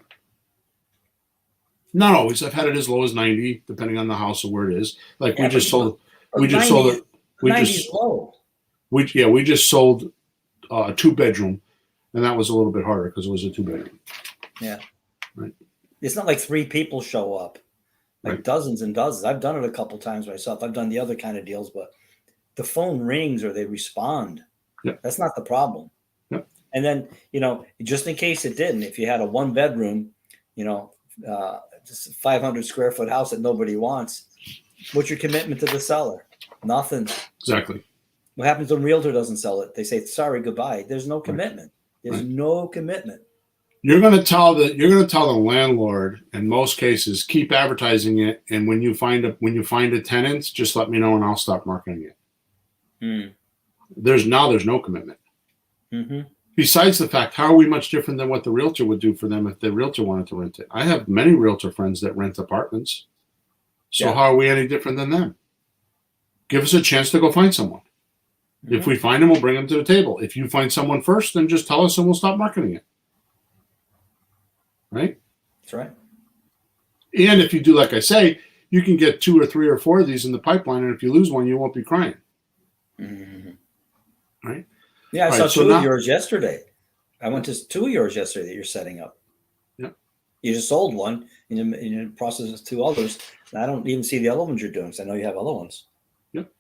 Not always. I've had it as low as 90, depending on the house or where it is. Like, we just sold it. We just 2 bedroom, and that was a little bit harder because it was a 2-bedroom. Yeah. Right. It's not like 3 people show up, like right. Dozens and dozens. I've done it a couple times myself. I've done the other kind of deals, but the phone rings or they respond. Yep. That's not the problem. Yep. And then, just in case it didn't, if you had a 1-bedroom, just a 500 square foot house that nobody wants, what's your commitment to the seller? Nothing. Exactly. What happens when a realtor doesn't sell it? They say, sorry, goodbye. There's no commitment. There's no commitment. You're going to tell the landlord, in most cases, keep advertising it, and when you find a tenant, just let me know and I'll stop marketing it. There's no commitment. Mm-hmm. Besides the fact, how are we much different than what the realtor would do for them if the realtor wanted to rent it? I have many realtor friends that rent apartments. So how are we any different than them? Give us a chance to go find someone. Mm-hmm. If we find them, we'll bring them to the table. If you find someone first, then just tell us and we'll stop marketing it. Right? That's right. And if you do, like I say, you can get 2 or 3 or 4 of these in the pipeline, and if you lose one, you won't be crying. Mm-hmm. Right? Yeah, I saw 2 of yours yesterday. I went to 2 of yours yesterday that you're setting up. Yeah. You just sold one, and in the process of 2 others. And I don't even see the other ones you're doing, because I know you have other ones. Yep.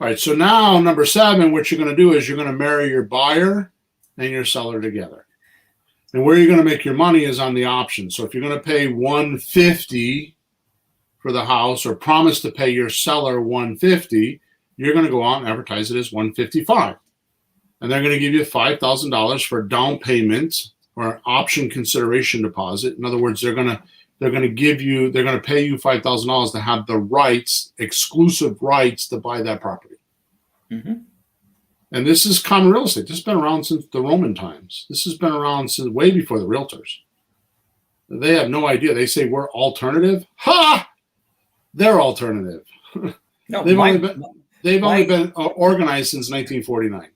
All right, so now number 7, what you're going to do is you're going to marry your buyer and your seller together. And where you're going to make your money is on the option. So if you're going to pay $150 for the house, or promise to pay your seller $150, you're going to go out and advertise it as $155. And they're going to give you $5,000 for down payment or option consideration deposit. In other words, they're going to pay you $5,000 to have the rights, exclusive rights, to buy that property. Mm-hmm. And this is common real estate. This has been around since the Roman times. This has been around since way before the realtors. They have no idea. They say we're alternative. Ha! They're alternative. No, they've only been organized since 1949.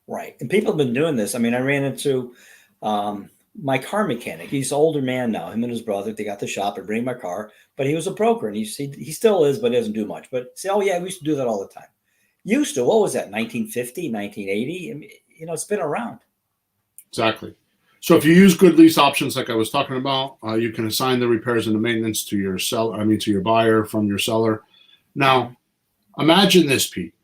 Right. And people have been doing this. I mean, I ran into my car mechanic. He's an older man now. Him and his brother, they got the shop and bring my car. But he was a broker, and he still is, but he doesn't do much. But say, oh, yeah, we used to do that all the time. Used to, what was that, 1950, 1980? I mean, it's been around. Exactly. So if you use good lease options like I was talking about, you can assign the repairs and the maintenance to your to your buyer from your seller. Now, imagine this, Pete.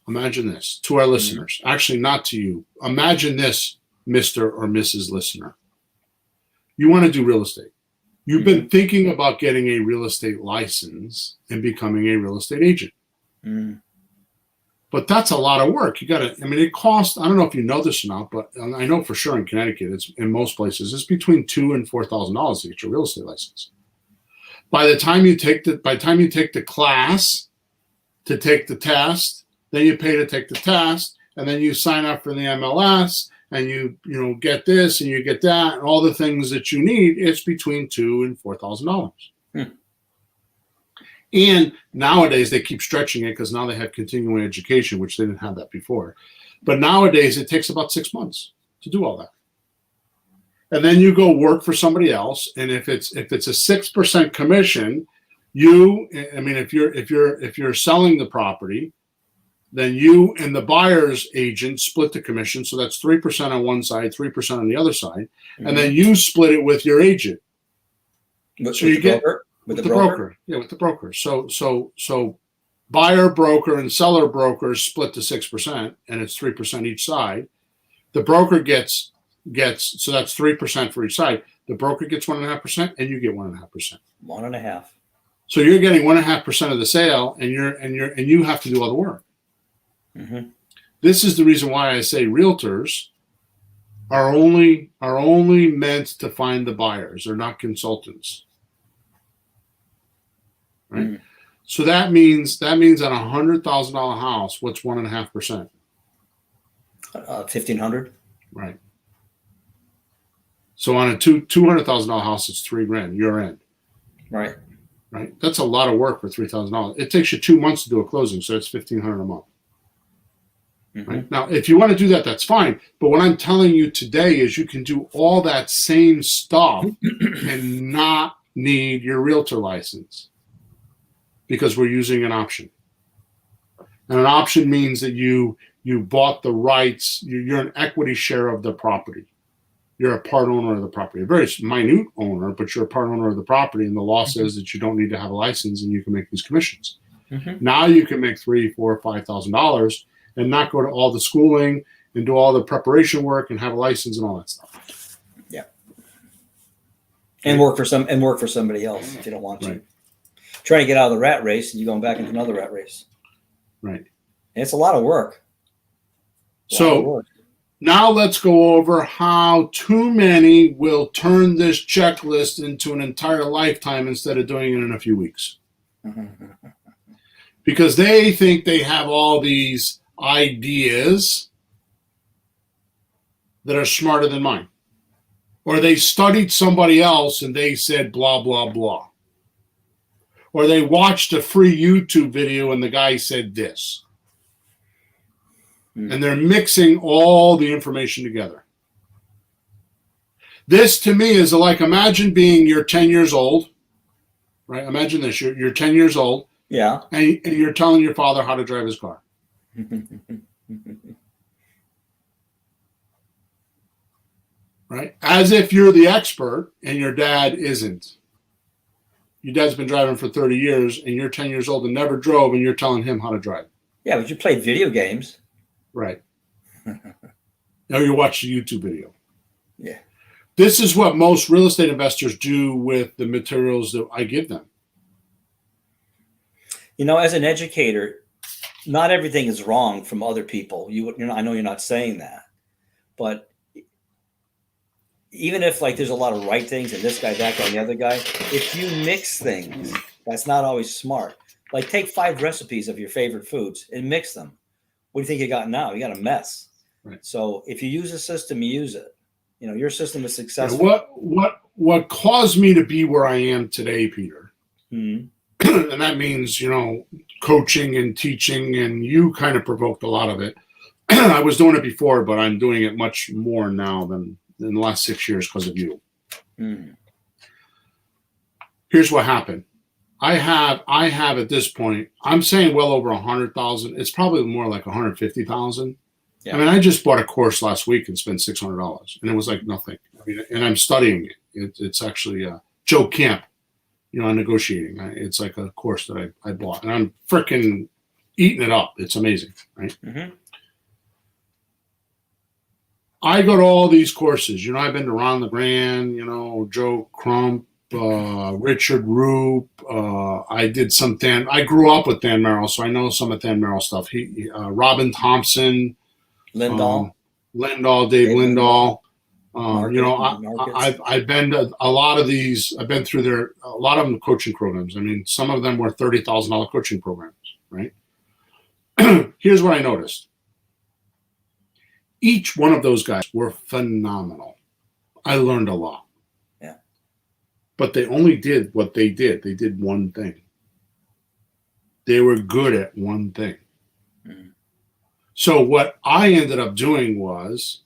Imagine this to our listeners. Actually, not to you. Imagine this, Mr. or Mrs. Listener. You want to do real estate. You've been thinking about getting a real estate license and becoming a real estate agent. But that's a lot of work. It costs, I don't know if you know this or not, but I know for sure in Connecticut, it's in most places, it's between $2,000 and $4,000 to get your real estate license. By the time you take the class to take the test, then you pay to take the test, and then you sign up for the MLS, and you get this and you get that, and all the things that you need, it's between $2,000 and $4,000. And nowadays they keep stretching it because now they have continuing education, which they didn't have that before. But nowadays it takes about 6 months to do all that. And then you go work for somebody else. And if it's a 6% commission, if you're selling the property, then you and the buyer's agent split the commission. So that's 3% on one side, 3% on the other side. Mm-hmm. And then you split it with your agent. So you get with the broker. Yeah, with the broker. So buyer broker and seller broker split the 6%, and it's 3% each side. The broker gets so that's 3% for each side. The broker gets 1.5%, and you get 1.5%. 1.5. So you're getting 1.5% of the sale, and you have to do all the work. Mm-hmm. This is the reason why I say realtors are only meant to find the buyers. They're not consultants. Right? Mm. So that means on a $100,000 house, what's 1.5%? 1,500. Right. So on a $200,000 house, it's $3,000. Your end. Right. Right. That's a lot of work for $3,000. It takes you 2 months to do a closing, so it's $1,500 a month. Mm-hmm. Right? Now, if you want to do that, that's fine. But what I'm telling you today is you can do all that same stuff and not need your realtor license, because we're using an option. And an option means that you bought the rights. You're an equity share of the property. You're a part owner of the property. A very minute owner, but you're a part owner of the property. And the law says that you don't need to have a license and you can make these commissions. Mm-hmm. Now you can make $3,000, $4,000, $5,000 and not go to all the schooling and do all the preparation work and have a license and all that stuff. Yeah. And work for somebody else if you don't want to. Right. Trying to get out of the rat race and you're going back into another rat race. Right. And it's a lot of work. Now let's go over how too many will turn this checklist into an entire lifetime instead of doing it in a few weeks. Because they think they have all these ideas that are smarter than mine. Or they studied somebody else and they said blah, blah, blah. Or they watched a free YouTube video and the guy said this. And they're mixing all the information together. This to me is like, imagine you're 10 years old, right? Imagine this, you're 10 years old. Yeah. And you're telling your father how to drive his car. Right? As if you're the expert and your dad isn't. Your dad's been driving for 30 years and you're 10 years old and never drove and you're telling him how to drive. Yeah, but you played video games. Right. Now you watch the YouTube video. Yeah. This is what most real estate investors do with the materials that I give them. You know, as an educator, not everything is wrong from other people. I know you're not saying that, but even if like there's a lot of right things and this guy, that guy, and the other guy, if you mix things, that's not always smart. Like take 5 recipes of your favorite foods and mix them. What do you think you got now? You got a mess. Right. So if you use a system, you use it. You know, your system is successful. What caused me to be where I am today, Peter, mm-hmm. and that means, coaching and teaching, and you kind of provoked a lot of it. I was doing it before, but I'm doing it much more now than in the last 6 years because of you. Mm. Here's what happened. I have at this point, I'm saying well over 100,000. It's probably more like 150,000. Yeah. I mean, I just bought a course last week and spent $600, and it was like nothing. I mean, and I'm studying it. It's actually Joe Camp, on negotiating. It's like a course that I bought, and I'm freaking eating it up. It's amazing, right? Mm-hmm. I go to all these courses. I've been to Ron LeGrand, Joe Crump, Richard Roop. I did some I grew up with Dan Merrill, so I know some of Dan Merrill stuff. Robin Thompson, Lindahl, Dave Lindahl. I've been to a lot of these. I've been through a lot of them coaching programs. I mean, some of them were $30,000 coaching programs, right? Here's what I noticed. Each one of those guys were phenomenal. I learned a lot. Yeah. But they only did what they did. They did one thing. They were good at one thing. Mm-hmm. So what I ended up doing was,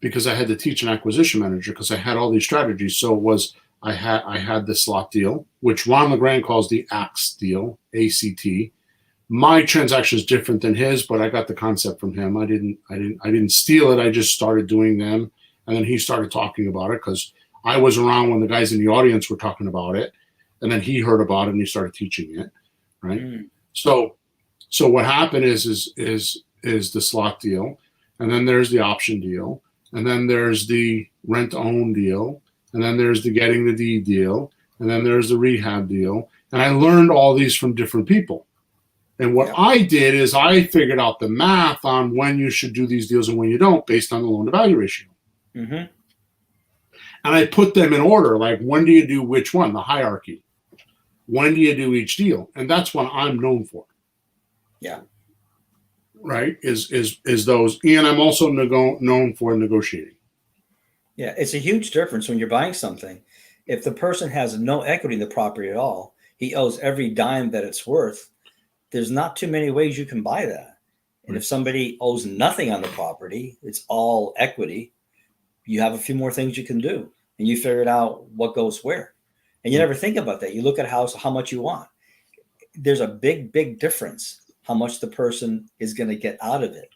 because I had to teach an acquisition manager, because I had all these strategies. So I had the slot deal, which Ron LeGrand calls the ACT deal, ACT. My transaction is different than his, but I got the concept from him. I didn't steal it. I just started doing them, and then he started talking about it because I was around when the guys in the audience were talking about it, and then he heard about it and he started teaching it, right? So what happened is the slot deal, and then there's the option deal, and then there's the rent-own deal, and then there's the getting the deed deal, and then there's the rehab deal, and I learned all these from different people. And what I did is I figured out the math on when you should do these deals and when you don't based on the loan-to-value ratio. And I put them in order, like when do you do which one, the hierarchy. When do you do each deal? And that's what I'm known for. Yeah. Right? Is those. And I'm also known for negotiating. Yeah, it's a huge difference when you're buying something. If the person has no equity in the property at all, he owes every dime that it's worth. There's not too many ways you can buy that. And if somebody owes nothing on the property, it's all equity, you have a few more things you can do. And you figured out what goes where. And you never think about that. You look at how much you want. There's a big, big difference how much the person is going to get out of it.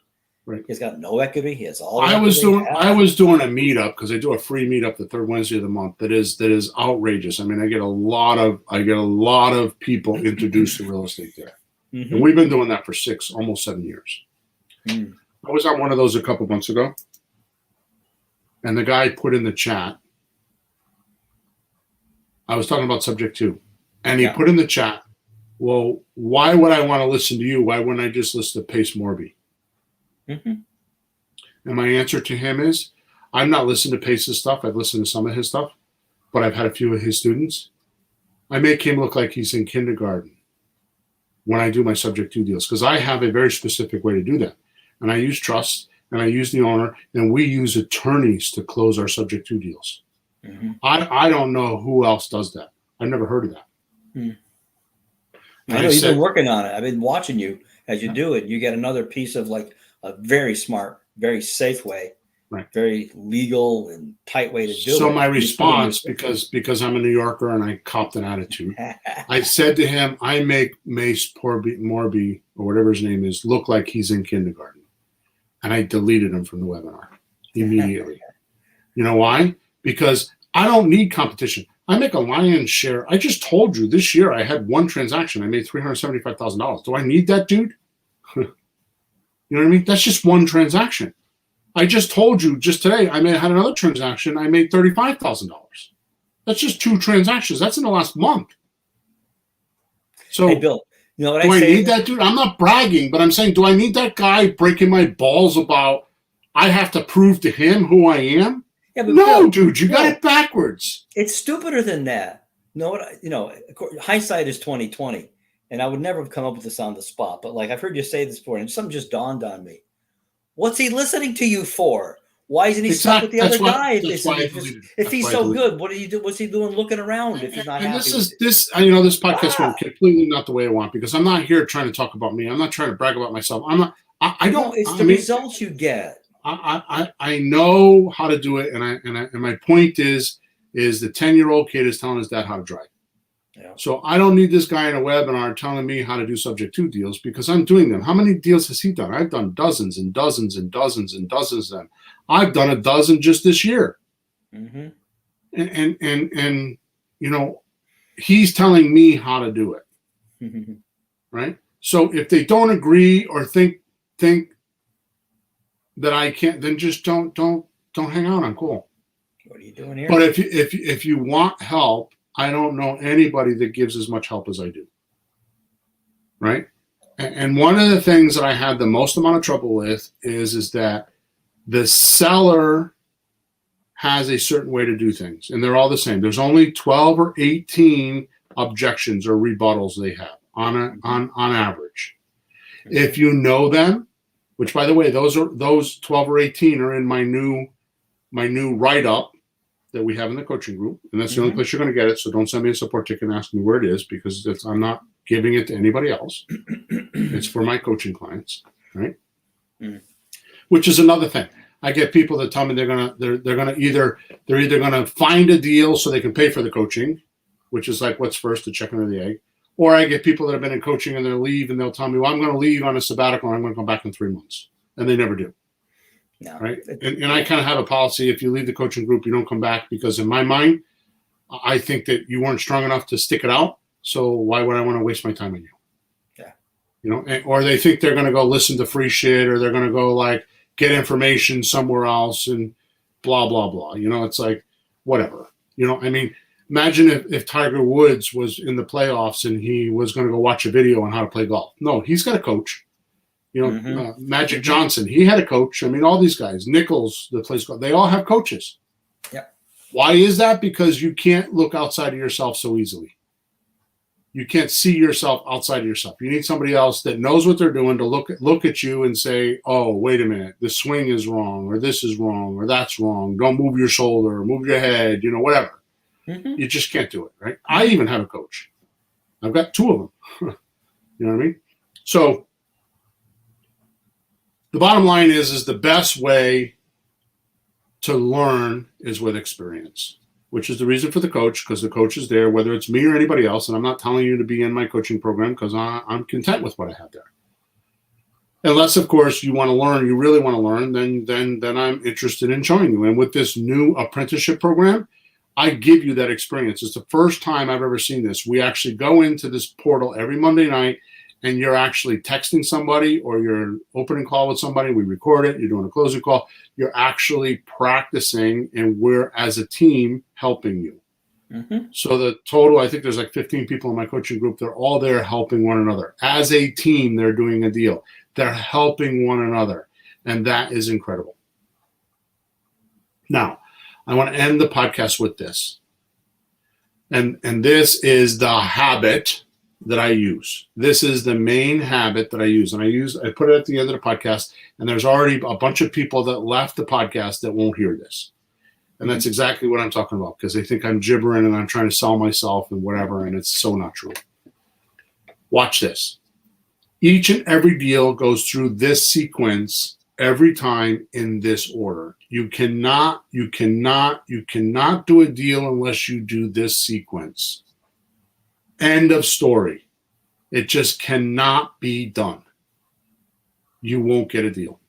Right. He's got no equity. He has all. I was doing a meetup because I do a free meetup the third Wednesday of the month. That is outrageous. I mean, I get a lot of people introduced to real estate there. And we've been doing that for almost 7 years. I was on one of those a couple months ago, and the guy put in the chat, I was talking about subject 2, and he put in the chat, well, why would I want to listen to you? Why wouldn't I just listen to Pace Morby? And my answer to him is, I've not listened to Pace's stuff. I've listened to some of his stuff, but I've had a few of his students. I make him look like he's in kindergarten when I do my subject 2 deals, because I have a very specific way to do that. And I use trust, and I use the owner, and we use attorneys to close our subject 2 deals. I don't know who else does that. I've never heard of that. I know you've been working on it. I've been watching you as you do it. You get another piece of like a very smart, very safe way, very legal and tight way to do it. So my response, because I'm a New Yorker and I copped an attitude, I said to him, I make Mace Morby, or whatever his name is, look like he's in kindergarten. And I deleted him from the webinar immediately. You know why? Because I don't need competition. I make a lion's share. I just told you this year I had one transaction. I made $375,000. Do I need that, dude? You know what I mean? That's just one transaction. I just told you just today I had another transaction. I made $35,000. That's just 2 transactions. That's in the last month. So, hey, Bill, you know what do I need that, dude? I'm not bragging, but I'm saying, do I need that guy breaking my balls about I have to prove to him who I am? Yeah, but no, dude, you got it backwards. It's stupider than that. Hindsight is 20/20, and I would never have come up with this on the spot. But like I've heard you say this before, and something just dawned on me. What's he listening to you for? Why isn't he stuck with the other guy? If he's so good, what do you do? What's he doing looking around if he's not happy? This podcast went completely not the way I want, because I'm not here trying to talk about me. I'm not trying to brag about myself. I'm not. I don't. It's the results you get. I know how to do it, and my point is the 10-year-old kid is telling his dad how to drive. Yeah. So I don't need this guy in a webinar telling me how to do subject 2 deals, because I'm doing them. How many deals has he done? I've done dozens and dozens and dozens and dozens of them. I've done a dozen just this year. And he's telling me how to do it. Right? So if they don't agree or think that I can't, then just don't hang out. I'm cool. What are you doing here? But if you want help, I don't know anybody that gives as much help as I do. Right? And one of the things that I had the most amount of trouble with is that the seller has a certain way to do things, and they're all the same. There's only 12 or 18 objections or rebuttals they have on average. If you know them, which, by the way, those 12 or 18 are in my new write-up that we have in the coaching group, and that's the only place you're going to get it. So don't send me a support ticket and ask me where it is, because I'm not giving it to anybody else. It's for my coaching clients, right? Which is another thing. I get people that tell me they're either gonna find a deal so they can pay for the coaching, which is like what's first, the chicken or the egg, Or I get people that have been in coaching and they'll leave and they'll tell me, well, I'm going to leave on a sabbatical and I'm going to come back in 3 months. And they never do. No. Right. And I kind of have a policy. If you leave the coaching group, you don't come back, because in my mind, I think that you weren't strong enough to stick it out. So why would I want to waste my time on you? Yeah. You know, or they think they're going to go listen to free shit, or they're going to go like get information somewhere else and blah, blah, blah. You know, it's like, whatever. You know, I mean, imagine if Tiger Woods was in the playoffs and he was going to go watch a video on how to play golf. No, he's got a coach. You know, Magic Johnson, he had a coach. I mean, all these guys, Nichols, that plays golf, they all have coaches. Yep. Why is that? Because you can't look outside of yourself so easily. You can't see yourself outside of yourself. You need somebody else that knows what they're doing to look at you and say, oh, wait a minute, the swing is wrong, or this is wrong, or that's wrong. Don't move your shoulder, move your head, you know, whatever. You just can't do it, right? I even have a coach. I've got 2 of them. You know what I mean? So the bottom line is the best way to learn is with experience, which is the reason for the coach, because the coach is there, whether it's me or anybody else. And I'm not telling you to be in my coaching program, because I'm content with what I have there. Unless, of course, you want to learn, you really want to learn, then I'm interested in showing you. And with this new apprenticeship program, I give you that experience. It's the first time I've ever seen this. We actually go into this portal every Monday night, and you're actually texting somebody, or you're opening call with somebody. We record it. You're doing a closing call. You're actually practicing, and we're, as a team, helping you. So the total, I think there's like 15 people in my coaching group. They're all there helping one another. As a team, they're doing a deal. They're helping one another, and that is incredible. Now, I want to end the podcast with this. And this is the habit that I use. This is the main habit that I use. And I put it at the end of the podcast, and there's already a bunch of people that left the podcast that won't hear this. And that's exactly what I'm talking about, because they think I'm gibbering and I'm trying to sell myself and whatever, and it's so not true. Watch this. Each and every deal goes through this sequence every time in this order. You cannot do a deal unless you do this sequence. End of story. It just cannot be done. You won't get a deal.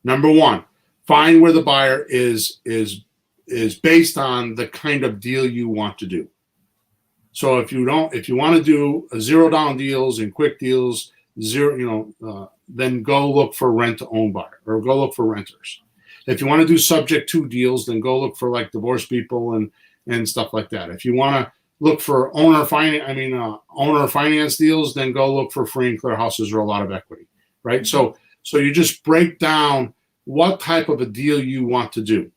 Number 1, find where the buyer is based on the kind of deal you want to do. So if you want to do a 0 down deals and quick deals, then go look for rent to own buyer, or go look for renters. If you want to do subject to deals, then go look for like divorced people and stuff like that. If you want to look for owner finance deals, then go look for free and clear houses or a lot of equity, right? So you just break down what type of a deal you want to do,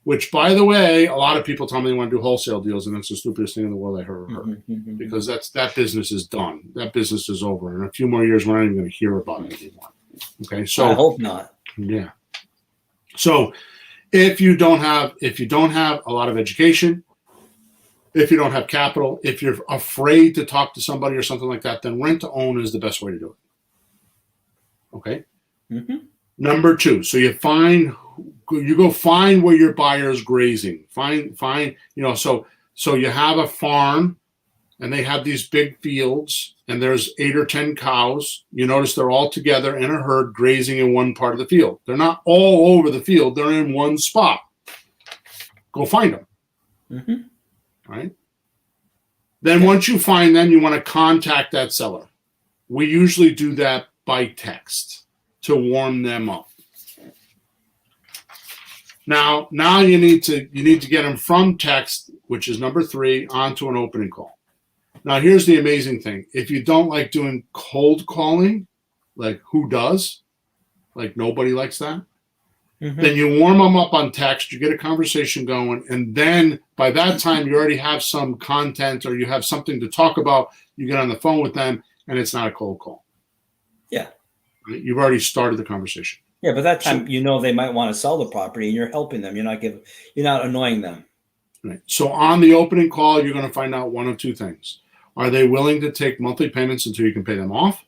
which, by the way, a lot of people tell me they want to do wholesale deals, and that's the stupidest thing in the world I heard. Because that business is done. That business is over. In a few more years, we're not even going to hear about it anymore. Okay, so I hope not. Yeah. So if you don't have a lot of education, if you don't have capital, if you're afraid to talk to somebody or something like that, then rent to own is the best way to do it. Okay. Number 2, so you go find where your buyer is grazing. Find so you have a farm, and they have these big fields, and there's 8 or 10 cows. You notice they're all together in a herd grazing in one part of the field. They're not all over the field. They're in one spot. Go find them. Right? Then once you find them, you want to contact that seller. We usually do that by text to warm them up. Now you need to get them from text, which is number 3, onto an opening call. Now here's the amazing thing. If you don't like doing cold calling, like who does? Like nobody likes that. Then you warm them up on text, you get a conversation going, and then by that time you already have some content, or you have something to talk about. You get on the phone with them, and it's not a cold call. Yeah. Right? You've already started the conversation. Yeah, but that time they might want to sell the property, and you're helping them. You're not annoying them. Right. So on the opening call, you're going to find out one of 2 things. Are they willing to take monthly payments until you can pay them off?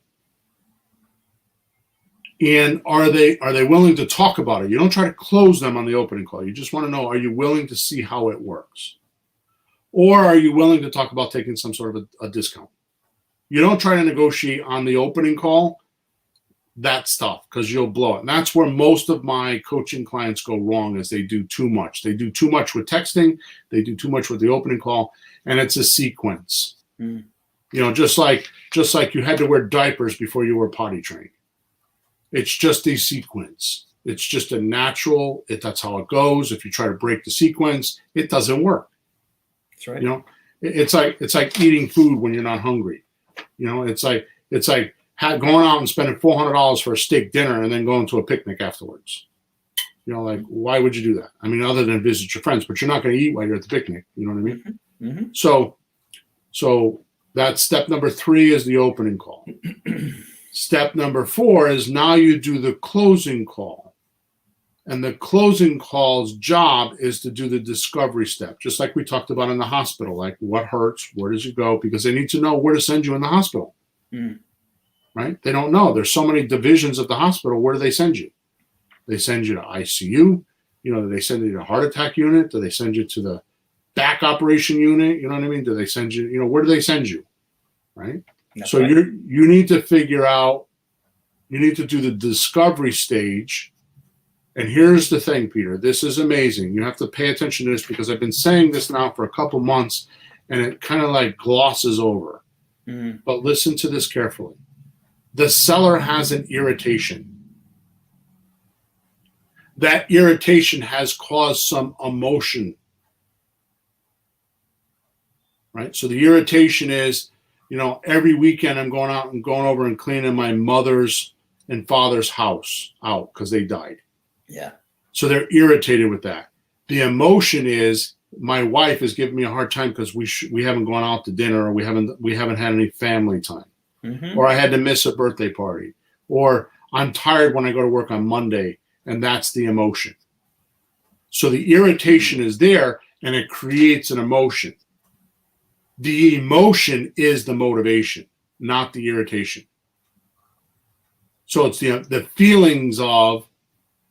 And are they willing to talk about it? You don't try to close them on the opening call. You just want to know, are you willing to see how it works? Or are you willing to talk about taking some sort of a discount? You don't try to negotiate on the opening call. That's tough because you'll blow it. And that's where most of my coaching clients go wrong, is they do too much. They do too much with texting. They do too much with the opening call, and it's a sequence. You know, just like you had to wear diapers before you were potty trained. It's just a sequence. It's just a natural. That's how it goes. If you try to break the sequence, it doesn't work. That's right. You know, it's like eating food when you're not hungry. You know, it's like going out and spending $400 for a steak dinner and then going to a picnic afterwards. You know, like, why would you do that? I mean, other than visit your friends, but you're not going to eat while you're at the picnic. You know what I mean? Mm-hmm. So that's step number 3 is the opening call. Step number 4 is now you do the closing call. And the closing call's job is to do the discovery step, just like we talked about in the hospital, like what hurts, where does it go? Because they need to know where to send you in the hospital. Right? They don't know. There's so many divisions of the hospital. Where do they send you? They send you to ICU. You know, do they send you to the heart attack unit? Do they send you to the back operation unit? You know what I mean? Do they send you, you know, where do they send you? Right? That's so right. You need to figure out, you need to do the discovery stage. And here's the thing, Peter, this is amazing. You have to pay attention to this because I've been saying this now for a couple months and it kind of like glosses over. But listen to this carefully. The seller has an irritation. That irritation has caused some emotion. Right? So the irritation is, you know, every weekend I'm going out and going over and cleaning my mother's and father's house out because they died. Yeah. So they're irritated with that. The emotion is my wife is giving me a hard time because we haven't gone out to dinner, or we haven't had any family time. Or I had to miss a birthday party, or I'm tired when I go to work on Monday, and that's the emotion. So the irritation is there, and it creates an emotion. The emotion is the motivation, not the irritation. So it's the feelings of,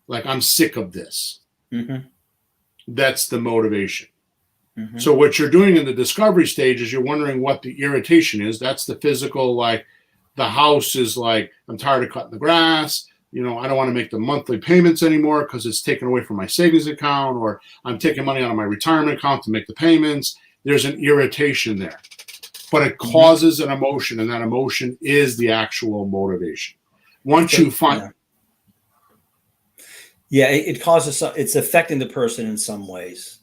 like, I'm sick of this. That's the motivation. So what you're doing in the discovery stage is you're wondering what the irritation is. That's the physical, like the house is like, I'm tired of cutting the grass. You know, I don't want to make the monthly payments anymore because it's taken away from my savings account, or I'm taking money out of my retirement account to make the payments. There's an irritation there, but it causes an emotion, and that emotion is the actual motivation. Once you find... Yeah, it causes, it's affecting the person in some ways.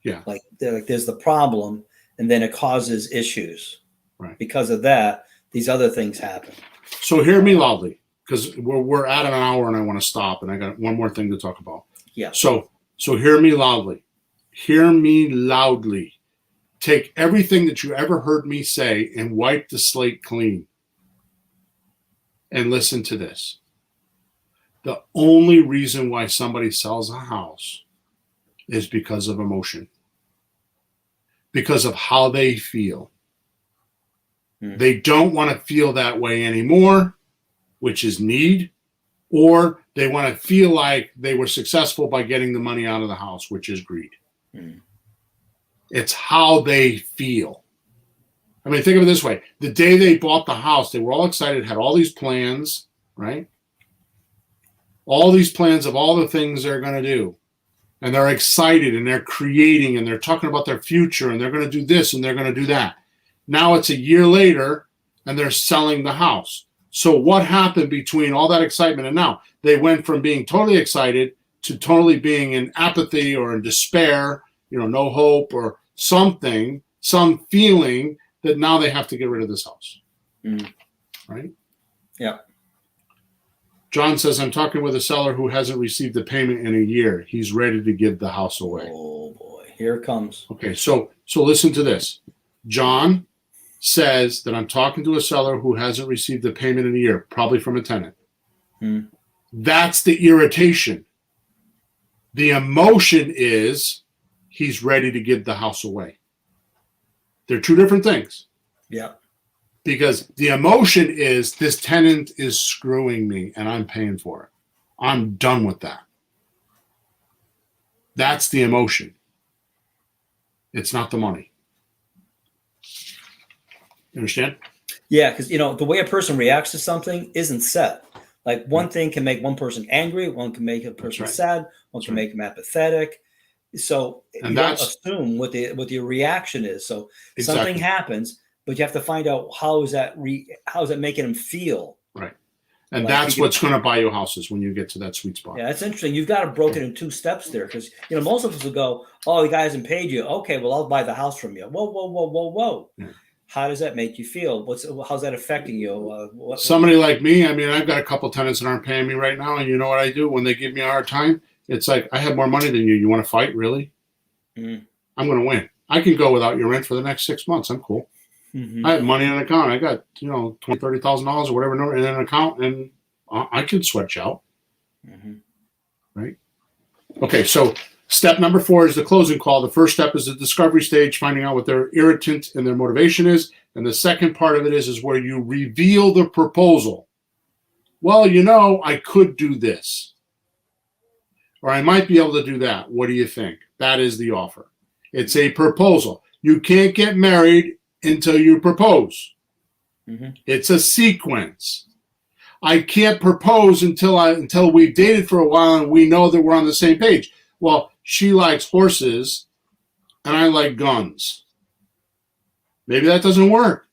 Yeah. Like there's the problem, and then it causes issues. Right. Because of that, these other things happen. So hear me loudly, because we're at an hour and I want to stop, and I got one more thing to talk about. Yeah. So hear me loudly. Hear me loudly. Take everything that you ever heard me say and wipe the slate clean. And listen to this. The only reason why somebody sells a house is because of emotion, because of how they feel. They don't want to feel that way anymore, which is need, or they want to feel like they were successful by getting the money out of the house, which is greed. It's how they feel. I mean, think of it this way. The day they bought the house, they were all excited, had all these plans, right? All these plans of all the things they're going to do. And they're excited, and they're creating, and they're talking about their future, and they're going to do this, and they're going to do that. Now it's a year later, and they're selling the house. So what happened between all that excitement and now? They went from being totally excited to totally being in apathy or in despair, you know, no hope or something, some feeling that now they have to get rid of this house. Right? Yeah. John says, I'm talking with a seller who hasn't received a payment in a year. He's ready to give the house away. Oh, boy. Here it comes. Okay, so listen to this. John says that I'm talking to a seller who hasn't received a payment in a year, probably from a tenant. That's the irritation. The emotion is he's ready to give the house away. They're two different things. Yeah. Because the emotion is this tenant is screwing me and I'm paying for it. I'm done with that. That's the emotion. It's not the money. You understand? Yeah, because the way a person reacts to something isn't set. Like one thing can make one person angry, one can make a person sad, one can make them apathetic. So And you don't assume what the reaction is. So something happens, but you have to find out how is that making them feel. Right. And like that's what's going to buy you houses when you get to that sweet spot. Yeah, that's interesting. You've got it broken in 2 steps there, because most of us will go, "Oh, the guy hasn't paid you. Okay, well, I'll buy the house from you." Whoa, whoa, whoa, whoa, whoa. Yeah. How does that make you feel? How's that affecting you? Somebody like me, I mean, I've got a couple tenants that aren't paying me right now, and you know what I do when they give me a hard time? It's like, I have more money than you. You want to fight, really? I'm going to win. I can go without your rent for the next 6 months. I'm cool. I have money in an account. I got $20,000, $30,000 or whatever in an account, and I can sweat you out. Right? Okay, so step number 4 is the closing call. The first step is the discovery stage, finding out what their irritant and their motivation is. And the second part of it is where you reveal the proposal. Well, I could do this. Or I might be able to do that. What do you think? That is the offer. It's a proposal. You can't get married until you propose. It's a sequence. I can't propose until we've dated for a while and we know that we're on the same page. Well, she likes horses and I like guns. Maybe that doesn't work.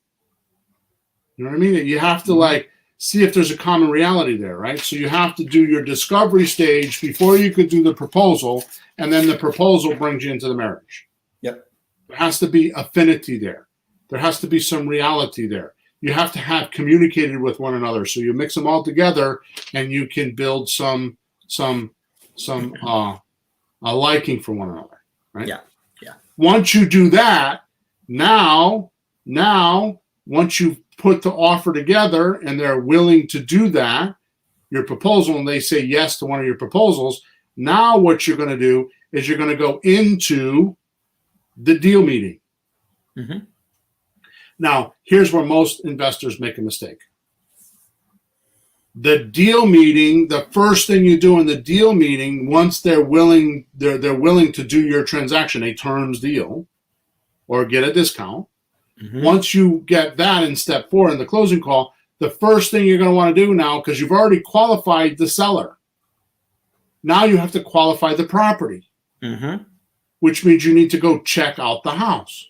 You know what I mean? You have to see if there's a common reality there, right? So you have to do your discovery stage before you could do the proposal, and then the proposal brings you into the marriage. Yep. There has to be affinity there. There has to be some reality there. You have to have communicated with one another. So you mix them all together and you can build some a liking for one another, right? Yeah. Yeah. Once you do that, now, once you've put the offer together and they're willing to do that, your proposal, and they say yes to one of your proposals, now what you're going to do is you're going to go into the deal meeting. Now, here's where most investors make a mistake. The deal meeting, the first thing you do in the deal meeting, once they're willing to do your transaction, a terms deal, or get a discount. Once you get that in step 4 in the closing call, the first thing you're going to want to do now, because you've already qualified the seller, now you have to qualify the property, which means you need to go check out the house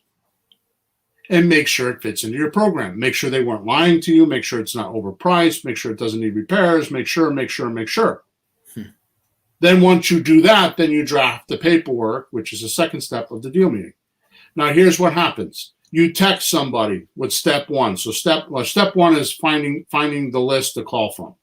and make sure it fits into your program. Make sure they weren't lying to you. Make sure it's not overpriced. Make sure it doesn't need repairs. Make sure. Then once you do that, then you draft the paperwork, which is the second step of the deal meeting. Now, here's what happens. You text somebody with step 1. So step 1 is finding the list to call from.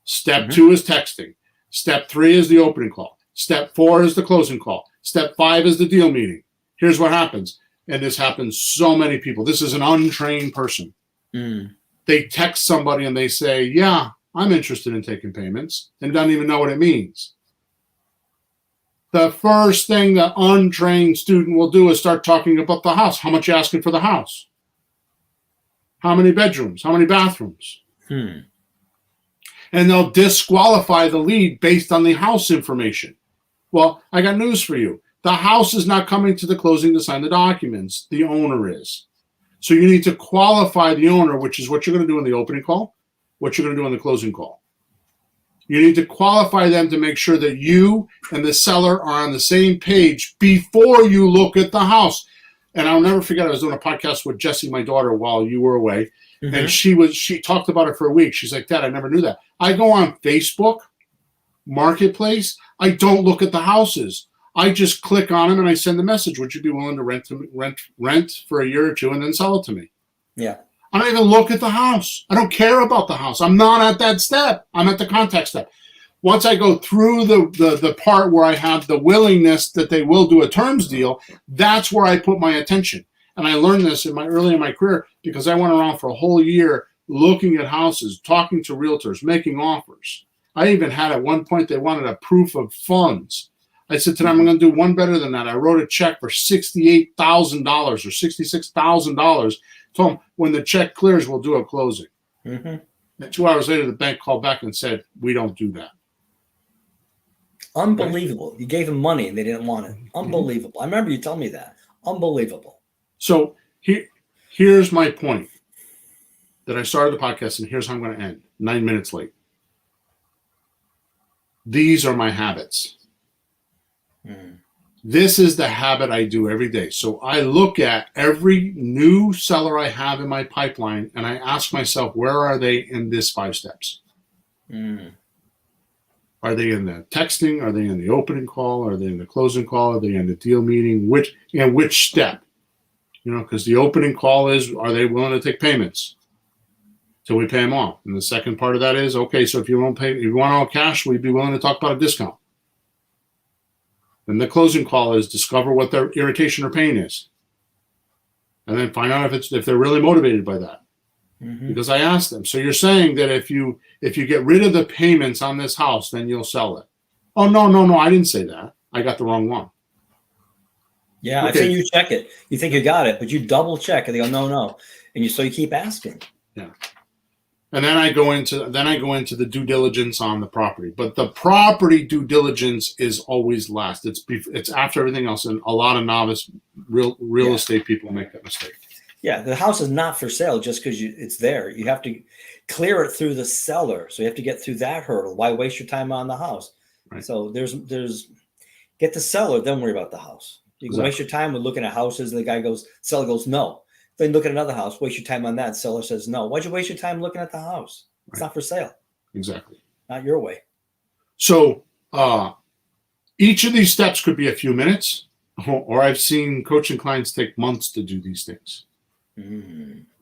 Step 2 is texting. Step 3 is the opening call. Step 4 is the closing call. Step 5 is the deal meeting. Here's what happens. And this happens so many people. This is an untrained person. They text somebody and they say, yeah, I'm interested in taking payments, and doesn't even know what it means. The first thing the untrained student will do is start talking about the house. How much you asking for the house? How many bedrooms? How many bathrooms? And they'll disqualify the lead based on the house information. Well, I got news for you. The house is not coming to the closing to sign the documents. The owner is. So you need to qualify the owner, which is what you're going to do in the opening call, what you're going to do in the closing call. You need to qualify them to make sure that you and the seller are on the same page before you look at the house. And I'll never forget, I was doing a podcast with Jessie, my daughter, while you were away. And she talked about it for a week. She's like, Dad, I never knew that. I go on Facebook Marketplace. I don't look at the houses. I just click on them and I send a message. Would you be willing to rent for a year or 2 and then sell it to me? Yeah. I don't even look at the house. I don't care about the house. I'm not at that step. I'm at the contact step. Once I go through the part where I have the willingness that they will do a terms deal, that's where I put my attention. And I learned this early in my career because I went around for a whole year looking at houses, talking to realtors, making offers. I even had at one point they wanted a proof of funds. I said to them, I'm going to do one better than that. I wrote a check for $68,000 or $66,000. Told them, when the check clears, we'll do a closing. And 2 hours later, the bank called back and said, we don't do that. Unbelievable. You gave them money and they didn't want it. Unbelievable. I remember you telling me that. Unbelievable. So here's my point. that I started the podcast, and here's how I'm going to end, 9 minutes late. These are my habits. This is the habit I do every day. So I look at every new seller I have in my pipeline, and I ask myself, where are they in this 5 steps? Are they in the texting? Are they in the opening call? Are they in the closing call? Are they in the deal meeting? Which step? Because the opening call is, are they willing to take payments? So we pay them off. And the second part of that is, okay, so if you want all cash, we'd be willing to talk about a discount. Then the closing call is discover what their irritation or pain is. And then find out if they're really motivated by that. Because I asked them. So you're saying that if you get rid of the payments on this house, then you'll sell it. Oh, no, I didn't say that. I got the wrong one. Yeah, okay. I've seen you check it. You think you got it, but you double check and they go, no. And so you keep asking. Yeah. And then I go into the due diligence on the property. But the property due diligence is always last. It's after everything else, and a lot of novice real estate people make that mistake. Yeah, the house is not for sale just because it's there. You have to clear it through the seller, so you have to get through that hurdle. Why waste your time on the house? Right. So there's get the seller, then worry about the house. You can waste your time with looking at houses, and seller goes no. Then look at another house, waste your time on that. Seller says no. Why'd you waste your time looking at the house? It's not for sale. Exactly. Not your way. So each of these steps could be a few minutes, or I've seen coaching clients take months to do these things.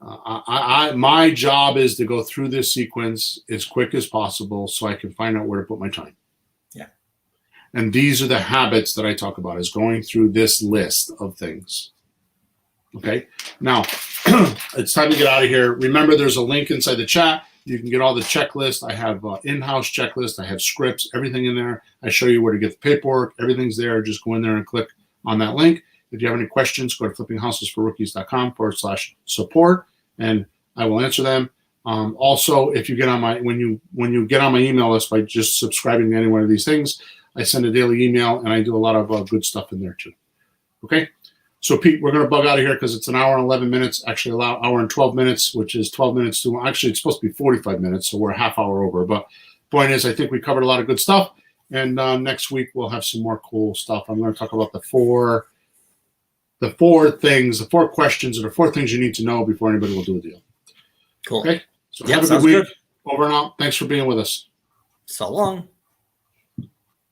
My job is to go through this sequence as quick as possible so I can find out where to put my time. Yeah. And these are the habits that I talk about, is going through this list of things. Okay. Now it's time to get out of here. Remember, there's a link inside the chat. You can get all the checklist. I have in-house checklist. I have scripts, everything in there. I show you where to get the paperwork. Everything's there. Just go in there and click on that link. If you have any questions, go to flippinghousesforrookies.com/support, and I will answer them. Also, if you get on when you get on my email list by just subscribing to any one of these things, I send a daily email, and I do a lot of good stuff in there too. Okay. So Pete, we're going to bug out of here because it's an hour and 11 minutes, actually an hour and 12 minutes, which is 12 minutes to, actually it's supposed to be 45 minutes. So we're a half hour over, but point is, I think we covered a lot of good stuff. And next week we'll have some more cool stuff. I'm going to talk about the four questions, or the 4 things you need to know before anybody will do a deal. Cool. Okay. So have a good week. Over and out. Thanks for being with us. So long.